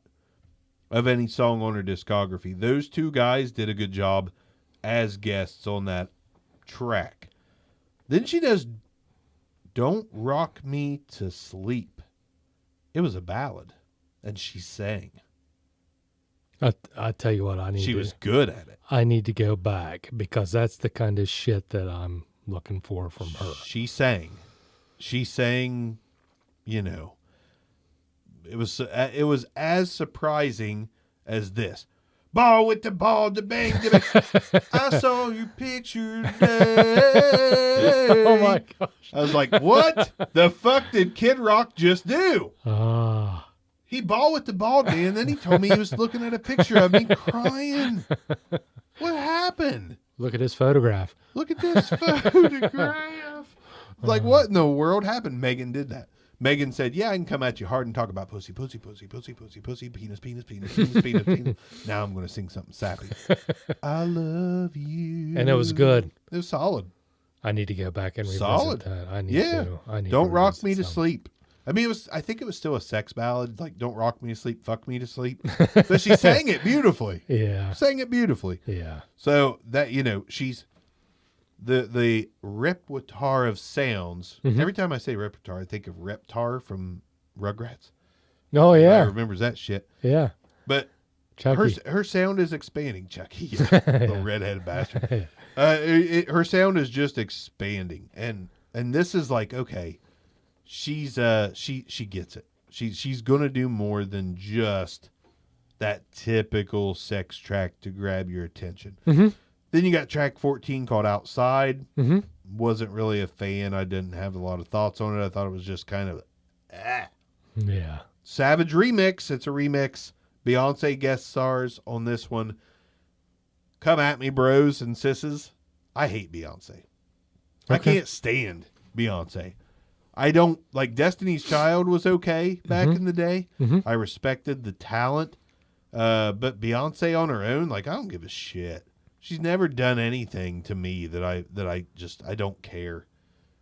of any song on her discography. Those two guys did a good job as guests on that track. Then she does Don't Rock Me to Sleep. It was a ballad, and she sang. I tell you what, She was good at it. I need to go back because that's the kind of shit that I'm looking for from her. She sang. It was as surprising as this. Ball with the ball, the bang, the bang. I saw your picture today. Oh my gosh. I was like, what the fuck did Kid Rock just do? Ah. He ball with the ball, man. Then he told me he was looking at a picture of me crying. What happened? Look at his photograph. Look at this photograph. Like, what in the world happened? Megan did that. Megan said, yeah, I can come at you hard and talk about pussy, pussy, pussy, pussy, pussy, pussy, penis, penis, penis, penis, penis, penis. Now I'm going to sing something sappy. I love you. And it was good. It was solid. I need to go back and revisit Solid. that. I need Yeah. to. I need Don't to rock revisit me to some. sleep. I mean, I think it was still a sex ballad, like "Don't rock me to sleep, fuck me to sleep." But she sang it beautifully. Yeah. Sang it beautifully. Yeah. So that she's the repertoire of sounds. Mhm. Every time I say repertoire, I think of Reptar from Rugrats. Oh I yeah. remembers that shit. Yeah. But Chucky. her sound is expanding. Chucky, little redheaded bastard. Her sound is just expanding, and this is like, okay. She's she gets it. She's gonna do more than just that typical sex track to grab your attention. Mm-hmm. Then you got track 14 called Outside. Mm-hmm. Wasn't really a fan. I didn't have a lot of thoughts on it. I thought it was just kind of Yeah. Savage remix. It's a remix. Beyonce guest stars on this one. Come at me, bros and sisses. I hate Beyonce. I Okay. can't stand Beyonce. I don't like Destiny's Child was okay back in the day. Mm-hmm. I respected the talent. But Beyonce on her own, like, I don't give a shit. She's never done anything to me that I don't care.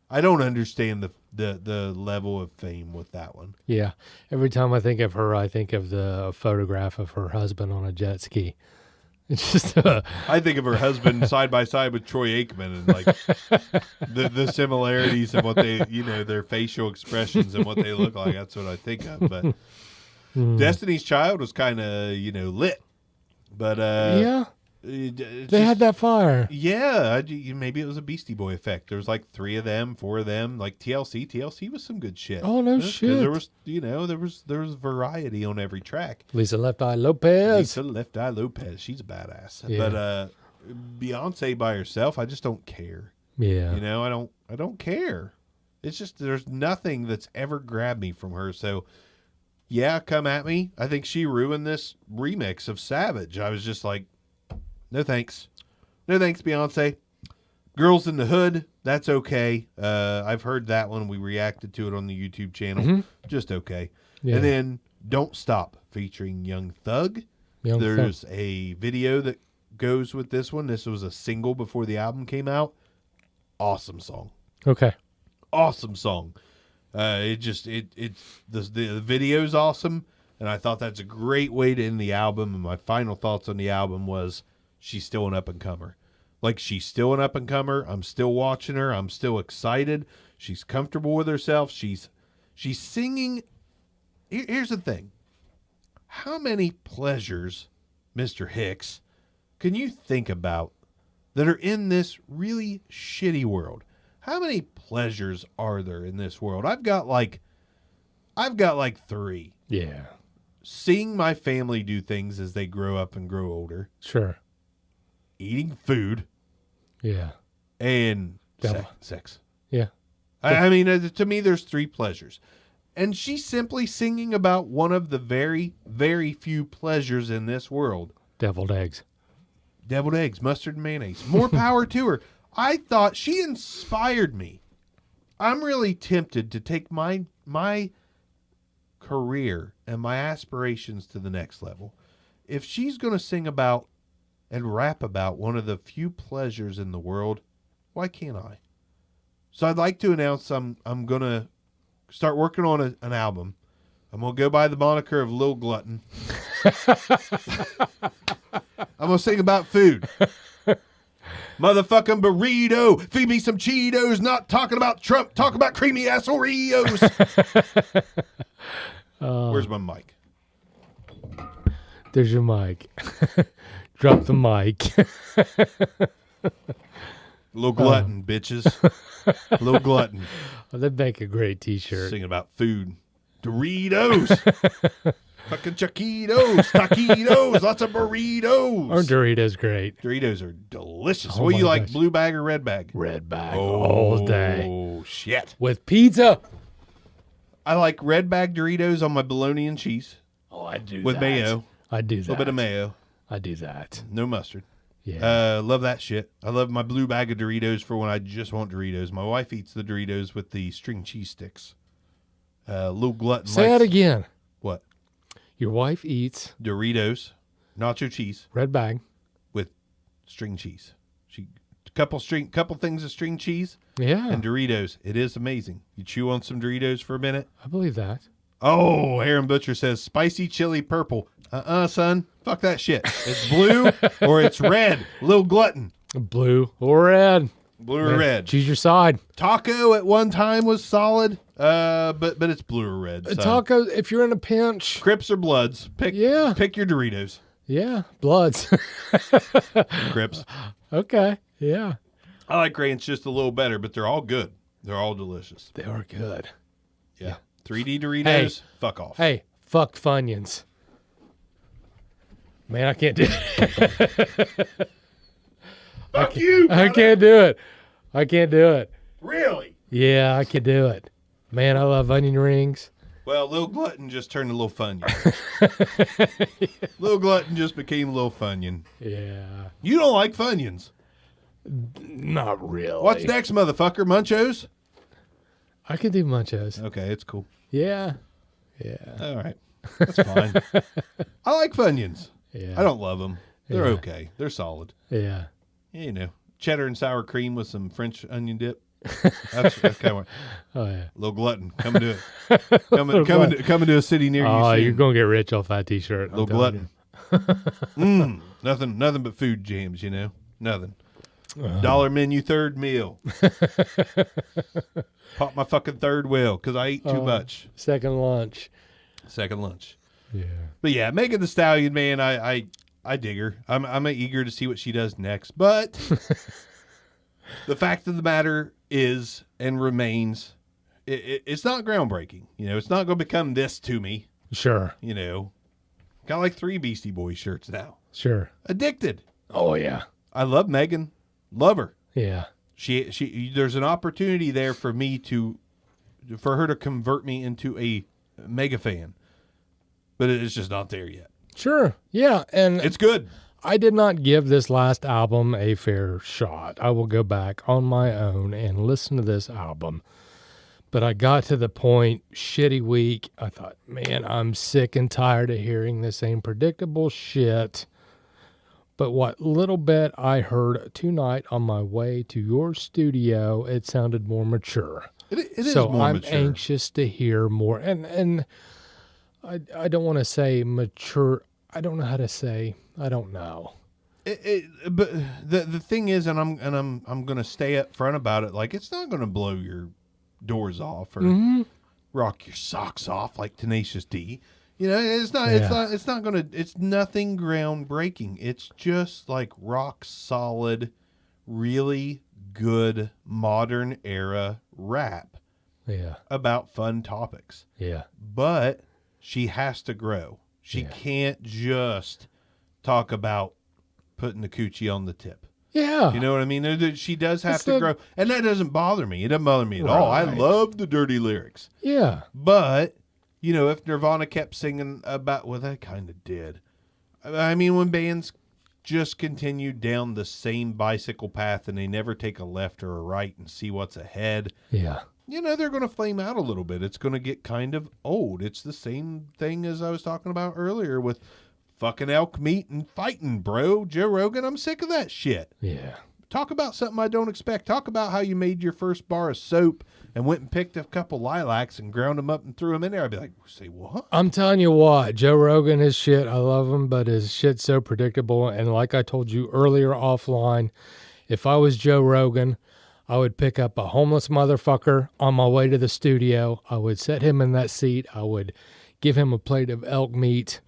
I don't understand the level of fame with that one. Yeah. Every time I think of her, I think of the photograph of her husband on a jet ski. It's just I think of her husband side by side with Troy Aikman and like the similarities of what they, their facial expressions and what they look like. That's what I think of. But Destiny's Child was kind of, lit. But yeah. They had that fire. Yeah, maybe it was a Beastie Boy effect. There was like 3 of them, 4 of them, like TLC was some good shit. Oh, no shit. There was, there was variety on every track. Lisa Left Eye Lopez. Lisa Left Eye Lopez, she's a badass. Yeah. But Beyonce by herself, I just don't care. Yeah. I don't care. It's just there's nothing that's ever grabbed me from her. So yeah, come at me. I think she ruined this remix of Savage. I was just like, no thanks. No thanks, Beyonce. Girls in the Hood, that's okay. I've heard that one. We reacted to it on the YouTube channel. Mm-hmm. Just okay. Yeah. And then Don't Stop featuring Young Thug. There's a video that goes with this one. This was a single before the album came out. Awesome song. Okay. Awesome song. The video's awesome. And I thought that's a great way to end the album. And my final thoughts on the album was, she's still an up-and-comer. Like, she's still an up-and-comer. I'm still watching her. I'm still excited. She's comfortable with herself. She's singing. Here's the thing. How many pleasures, Mr. Hicks, can you think about that are in this really shitty world? How many pleasures are there in this world? I've got like 3. Yeah. Seeing my family do things as they grow up and grow older. Sure. Eating food. Yeah. And sex. Yeah. I mean, to me, there's 3 pleasures. And she's simply singing about one of the very, very few pleasures in this world. Deviled eggs. Deviled eggs, mustard and mayonnaise. More power to her. I thought she inspired me. I'm really tempted to take my career and my aspirations to the next level. If she's going to sing about and rap about one of the few pleasures in the world, why can't I? So I'd like to announce I'm going to start working on an album. I'm going to go by the moniker of Lil Glutton. I'm going to sing about food. Motherfucking burrito. Feed me some Cheetos. Not talking about Trump. Talk about creamy ass Oreos. Where's my mic? There's your mic. Drop the mic. Lil Glutton, bitches. Lil Glutton. Oh, that'd make a great t-shirt. Singing about food. Doritos. Fucking Chiquitos. Taquitos. Lots of burritos. Aren't Doritos great? Doritos are delicious. Oh What do you like, gosh. blue bag or red bag? Red bag all day. Oh, shit. With pizza. I like red bag Doritos on my bologna and cheese. Oh, I do with that. mayo. I do that. A little bit of mayo. I do that. No mustard. Yeah. Love that shit. I love my blue bag of Doritos for when I just want Doritos. My wife eats the Doritos with the string cheese sticks. Lil Glutton Say that again. What? Your wife eats Doritos, nacho cheese red bag with string cheese. Couple things of string cheese. Yeah. And Doritos. It is amazing. You chew on some Doritos for a minute. I believe that. Oh, Aaron Butcher says spicy chili purple. Son. Fuck that shit. It's blue or it's red. Lil Glutton. Blue or red. Blue or red. Choose your side. Taco at one time was solid, but it's blue or red. A taco, if you're in a pinch. Crips or Bloods. Pick your Doritos. Yeah, Bloods. Crips. Okay, yeah. I like ranch just a little better, but they're all good. They're all delicious. They are good. Yeah. 3D Doritos, Hey. fuck off. Hey, fuck Funyuns. Man, I can't do it. Fuck you, brother. I can't do it. I can't do it. Really? Yeah, I can do it. Man, I love onion rings. Well, Lil Glutton just turned a little Funyun. Lil Glutton just became a little Funyun. Yeah. You don't like Funyuns. Not really. What's next, motherfucker? Munchos? I can do munchos. Okay, it's cool. Yeah. Yeah. All right. That's fine. I like Funyuns. Yeah. I don't love them. They're Yeah. okay. They're solid. Yeah. You know, cheddar and sour cream with some French onion dip. That's kind of Oh, yeah. Lil Glutton. Coming to it. Coming to a city near you. Oh, soon. you're going to get rich off that t-shirt. Lil Glutton. Nothing but food jams, you know. Nothing. Dollar menu third meal. Pop my fucking third wheel because I eat too much. Second lunch. Second lunch. Yeah. But yeah, Megan Thee Stallion, man, I I dig her. I'm eager to see what she does next. But the fact of the matter is and remains, it's not groundbreaking. It's not going to become this to me. Sure. Got like 3 Beastie Boys shirts now. Sure. Addicted. Oh, yeah. I love Megan. Love her. Yeah. She there's an opportunity there for her to convert me into a mega fan. But it's just not there yet. Sure. Yeah. And it's good. I did not give this last album a fair shot. I will go back on my own and listen to this album. But I got to the point, shitty week. I thought, man, I'm sick and tired of hearing the same predictable shit. But what little bit I heard tonight on my way to your studio, it sounded more mature. It is so more I'm mature. anxious to hear more. And I don't want to say mature. I don't know how to say. I don't know. But the thing is, and I'm going to stay up front about it. Like, it's not going to blow your doors off or rock your socks off like Tenacious D. It's not. Yeah. It's not going to. It's nothing groundbreaking. It's just like rock solid, really good modern era rap. Yeah. About fun topics. Yeah. But she has to grow. She can't just talk about putting the coochie on the tip. Yeah. You know what I mean? She does have to grow. And that doesn't bother me. It doesn't bother me at all. I love the dirty lyrics. Yeah. But, if Nirvana kept singing about, well, they kind of did. I mean, when bands just continue down the same bicycle path and they never take a left or a right and see what's ahead. Yeah. They're going to flame out a little bit. It's going to get kind of old. It's the same thing as I was talking about earlier with fucking elk meat and fighting, bro. Joe Rogan, I'm sick of that shit. Yeah. Talk about something I don't expect. Talk about how you made your first bar of soap and went and picked a couple lilacs and ground them up and threw them in there. I'd be like, say what? I'm telling you what, Joe Rogan is shit. I love him, but his shit's so predictable. And like I told you earlier offline, if I was Joe Rogan, I would pick up a homeless motherfucker on my way to the studio. I would set him in that seat. I would give him a plate of elk meat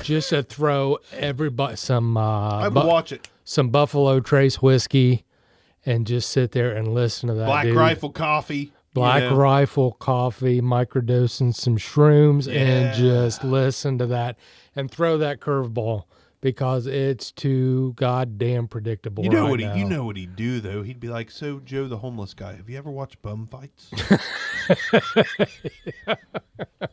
just to throw everybody some I would watch it. Some Buffalo Trace whiskey and just sit there and listen to that Black dude. Rifle coffee. Rifle coffee, microdosing some shrooms, and just listen to that and throw that curveball because it's too goddamn predictable. You know now. You know what he'd do though? He'd be like, "So Joe, the homeless guy, have you ever watched bum fights?"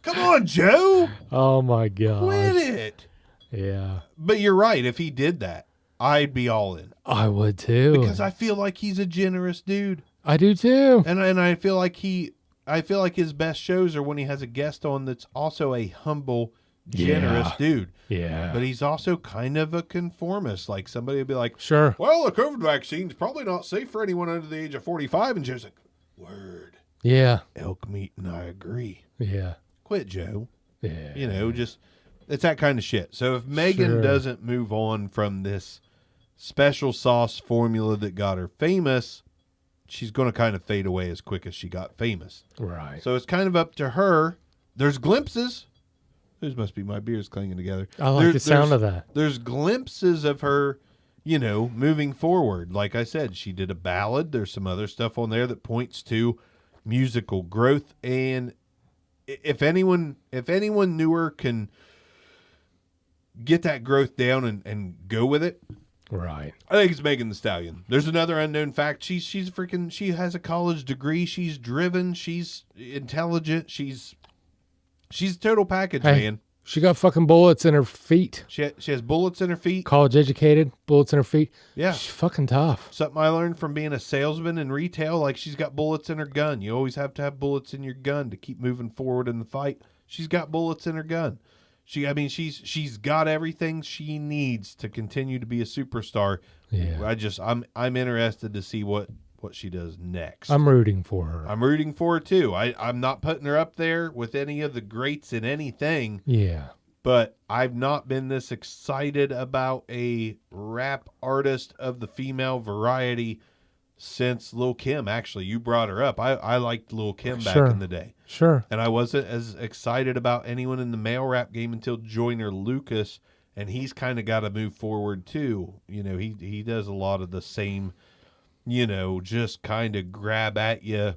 Come on, Joe. Oh my god. Quit it. Yeah. But you're right. If he did that, I'd be all in. I would too. Because I feel like he's a generous dude. I do too. And I feel like his best shows are when he has a guest on that's also a humble, generous dude. Yeah. But he's also kind of a conformist. Like somebody would be like, sure. Well, the COVID vaccine's probably not safe for anyone under the age of 45. And Joe's like, word. Yeah. Elk meat, and I agree. Yeah. Quit, Joe. Yeah. Just it's that kind of shit. So if Megan doesn't move on from this special sauce formula that got her famous, she's going to kind of fade away as quick as she got famous. Right. So it's kind of up to her. There's glimpses. Those must be my beers clanging together. I like the sound of that. There's glimpses of her, moving forward. Like I said, she did a ballad. There's some other stuff on there that points to musical growth. And if anyone knew her can get that growth down and go with it, right, I think it's Megan Thee Stallion. There's another unknown fact. She has a college degree. She's driven. She's intelligent. She's a total package, man. She got fucking bullets in her feet. She has bullets in her feet. College educated, bullets in her feet. Yeah. She's fucking tough. Something I learned from being a salesman in retail, like she's got bullets in her gun. You always have to have bullets in your gun to keep moving forward in the fight. She's got bullets in her gun. She's got everything she needs to continue to be a superstar. Yeah. I'm interested to see what she does next. I'm rooting for her. I'm rooting for her too. I'm not putting her up there with any of the greats in anything. Yeah. But I've not been this excited about a rap artist of the female variety since Lil' Kim. Actually, you brought her up. I liked Lil' Kim back in the day. Sure. And I wasn't as excited about anyone in the male rap game until Joyner Lucas and he's kind of got to move forward too. You know, he does a lot of the same, you know, just kind of grab at you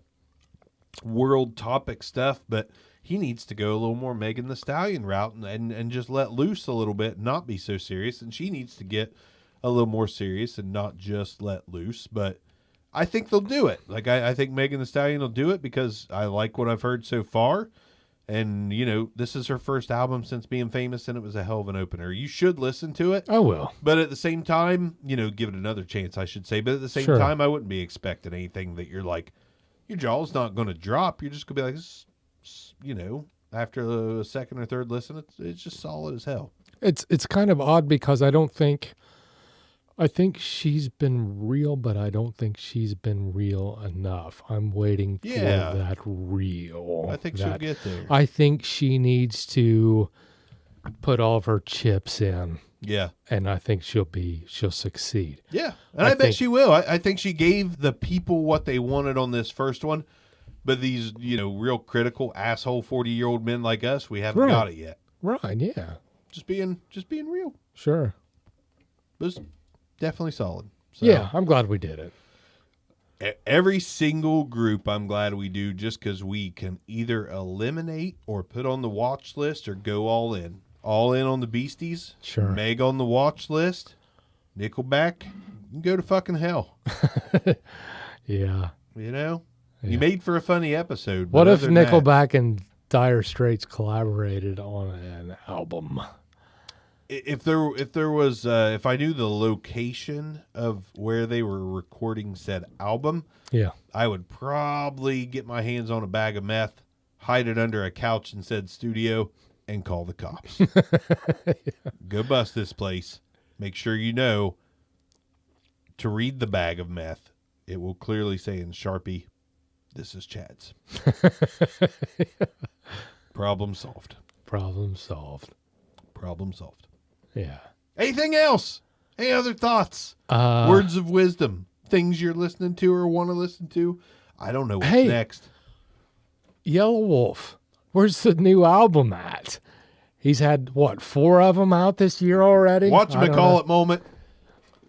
world topic stuff, but he needs to go a little more Megan Thee Stallion route and just let loose a little bit, not be so serious. And she needs to get a little more serious and not just let loose. But I think they'll do it. Like, I think Megan Thee Stallion will do it because I like what I've heard so far. And, you know, this is her first album since being famous, and it was a hell of an opener. You should listen to it. I will. But at the same time, you know, give it another chance, I should say. But at the same Sure. time, I wouldn't be expecting anything that you're like, your jaw's not going to drop. You're just going to be like, you know, after a second or third listen, it's just solid as hell. It's kind of odd because I think she's been real, but I don't think she's been real enough. I'm waiting for that real. I think she'll get there. I think she needs to put all of her chips in. Yeah. And I think she'll succeed. Yeah. And I bet she will. I think she gave the people what they wanted on this first one. But these, you know, real critical asshole 40-year-old men like us, we haven't got it yet. Right, yeah. Just being real. Sure. It was definitely solid. So, yeah, I'm glad we did it. Every single group I'm glad we do, just because we can either eliminate or put on the watch list or go all in. All in on the Beasties. Sure. Meg on the watch list. Nickelback. You can go to fucking hell. Yeah. You know? Yeah. You made for a funny episode. What if Nickelback and Dire Straits collaborated on an album? If I knew the location of where they were recording said album, yeah, I would probably get my hands on a bag of meth, hide it under a couch in said studio, and call the cops. Go bust this place. Make sure you know to read the bag of meth. It will clearly say in Sharpie, "This is Chad's." Problem solved. Problem solved. Problem solved. Yeah. Anything else? Any other thoughts? Uh, Words of wisdom? Things you're listening to or want to listen to? I don't know what's next. Yellow Wolf. Where's the new album at? He's had, 4 of them out this year already? Whatchamacallit moment.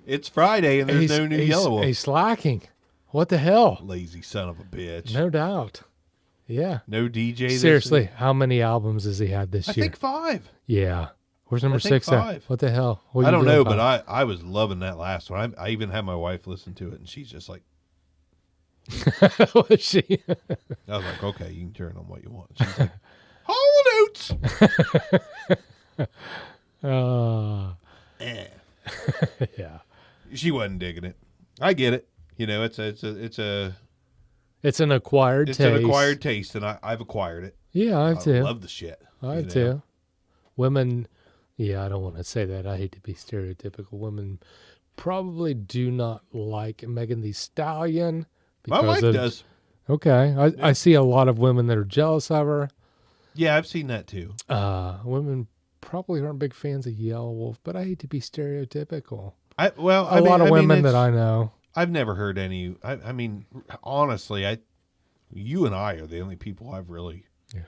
It's Friday and there's no new Yellow Wolf. He's slacking. What the hell? Lazy son of a bitch. No doubt. Yeah. No DJ this Seriously, week? how many albums has he had this year? I think 5. Yeah. Where's number 6 5. at? What the hell? I don't know, but I was loving that last one. I even had my wife listen to it, and she's just like, was she? I was like, okay, you can turn on what you want. She's like, Hall & Oates. Yeah. She wasn't digging it. I get it. You know, it's an acquired taste. It's an acquired taste, and I've acquired it. Yeah, I do. I love the shit. I do. Women, yeah, I don't want to say that. I hate to be stereotypical. Women probably do not like Megan Thee Stallion. My wife does. Okay. I see a lot of women that are jealous of her. Yeah, I've seen that too. Women probably aren't big fans of Yellow Wolf, but I hate to be stereotypical. A lot of women that I know. I've never heard any. I mean, honestly, you and I are the only people I've really. Yeah.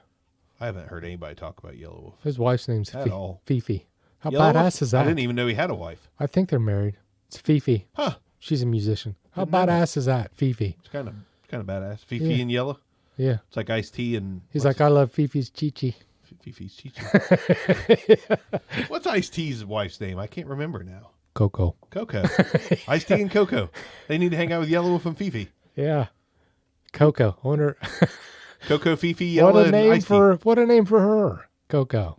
I haven't heard anybody talk about Yellow Wolf. His wife's name's Fifi. How Yellow badass Wolf? is that? I didn't even know he had a wife. I think they're married. It's Fifi. Huh. She's a musician. How badass is that, Fifi? It's kind of badass. Fifi and Yellow. Yeah. It's like iced tea and. He's like, I love Fifi's Chi-Chi. Fifi's Chi-Chi. What's Ice T's wife's name? I can't remember now. Coco. Ice T and Coco. They need to hang out with Yellow Wolf and Fifi. Yeah. Coco. I wonder. Coco, Fifi, Yellow, and Ice T. What a name for her. Coco.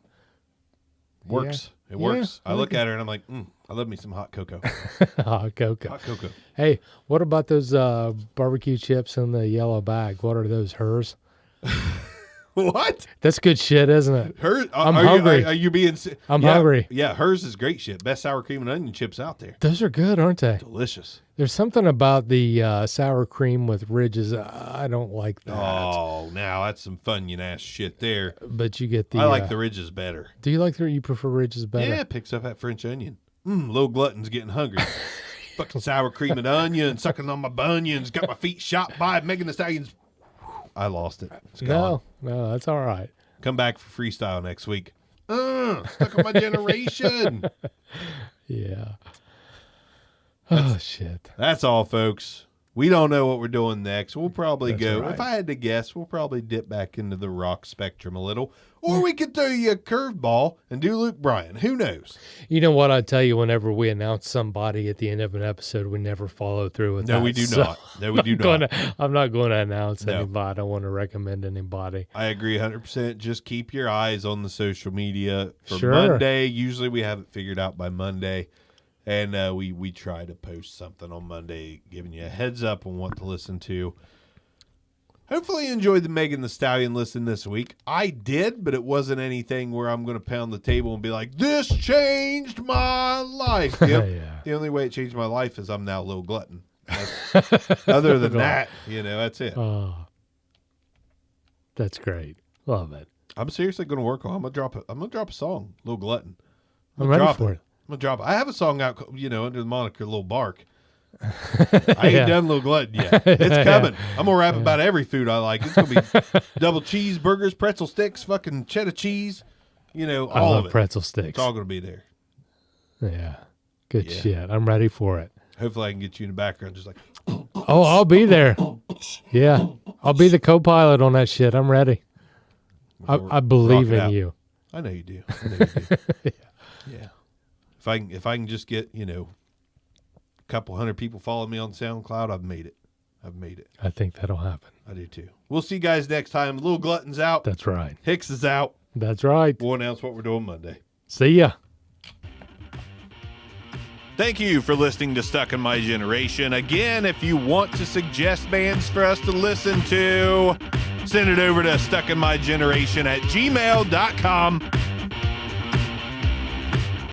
Works. Yeah. It works. Yeah, I look at her and I'm like, I love me some hot cocoa. Hot cocoa. Hot cocoa. Hey, what about those barbecue chips in the yellow bag? What are those, hers? What? That's good shit, isn't it? I'm hungry. Are you being? I'm hungry. Yeah, hers is great shit. Best sour cream and onion chips out there. Those are good, aren't they? Delicious. There's something about the sour cream with ridges. I don't like that. Oh, now that's some Funyun ass shit there. But you get the. I like the ridges better. Do you like you prefer ridges better? Yeah, it picks up that French onion. Little glutton's getting hungry. Fucking sour cream and onion, sucking on my bunions, got my feet shot by Megan Thee Stallion's. I lost it. It's gone. No, that's all right. Come back for freestyle next week. Stuck in my generation. Yeah. Oh, shit. That's all, folks. We don't know what we're doing next. We'll probably go, right. if I had to guess, we'll probably dip back into the rock spectrum a little. Or we could throw you a curveball and do Luke Bryan. Who knows? You know what I tell you, whenever we announce somebody at the end of an episode, we never follow through with that. No, we do not. No, we do not. I'm not going to announce No. anybody. I don't want to recommend anybody. I agree 100%. Just keep your eyes on the social media for Sure. Monday. Usually we have it figured out by Monday. And we try to post something on Monday, giving you a heads up on what to listen to. Hopefully you enjoyed the Megan Thee Stallion listen this week. I did, but it wasn't anything where I'm going to pound the table and be like, this changed my life. Yep. Yeah. The only way it changed my life is I'm now a little glutton. Other than that, that's it. Oh, that's great. Love it. I'm seriously going to work on. I'm gonna drop a song, Little Glutton. I'm ready for it. I'm gonna drop it. I have a song out, under the moniker Little Bark. I ain't done Little Glutton yet. It's coming. I'm gonna rap about every food I like. It's gonna be double cheeseburgers, pretzel sticks, fucking cheddar cheese. All I love of it. pretzel sticks. It's all gonna be there. Yeah. Good Yeah. shit. I'm ready for it. Hopefully, I can get you in the background, just like. Oh, I'll be there. Yeah. I'll be the co-pilot on that shit. I'm ready. I believe in you. I know you do. Yeah. If I can just get a couple hundred people following me on SoundCloud, I've made it. I think that'll happen. I do too. We'll see you guys next time. Little Glutton's out. That's right. Hicks is out. That's right. We'll announce what we're doing Monday. See ya. Thank you for listening to Stuck in My Generation. Again, if you want to suggest bands for us to listen to, send it over to stuckinmygeneration@gmail.com.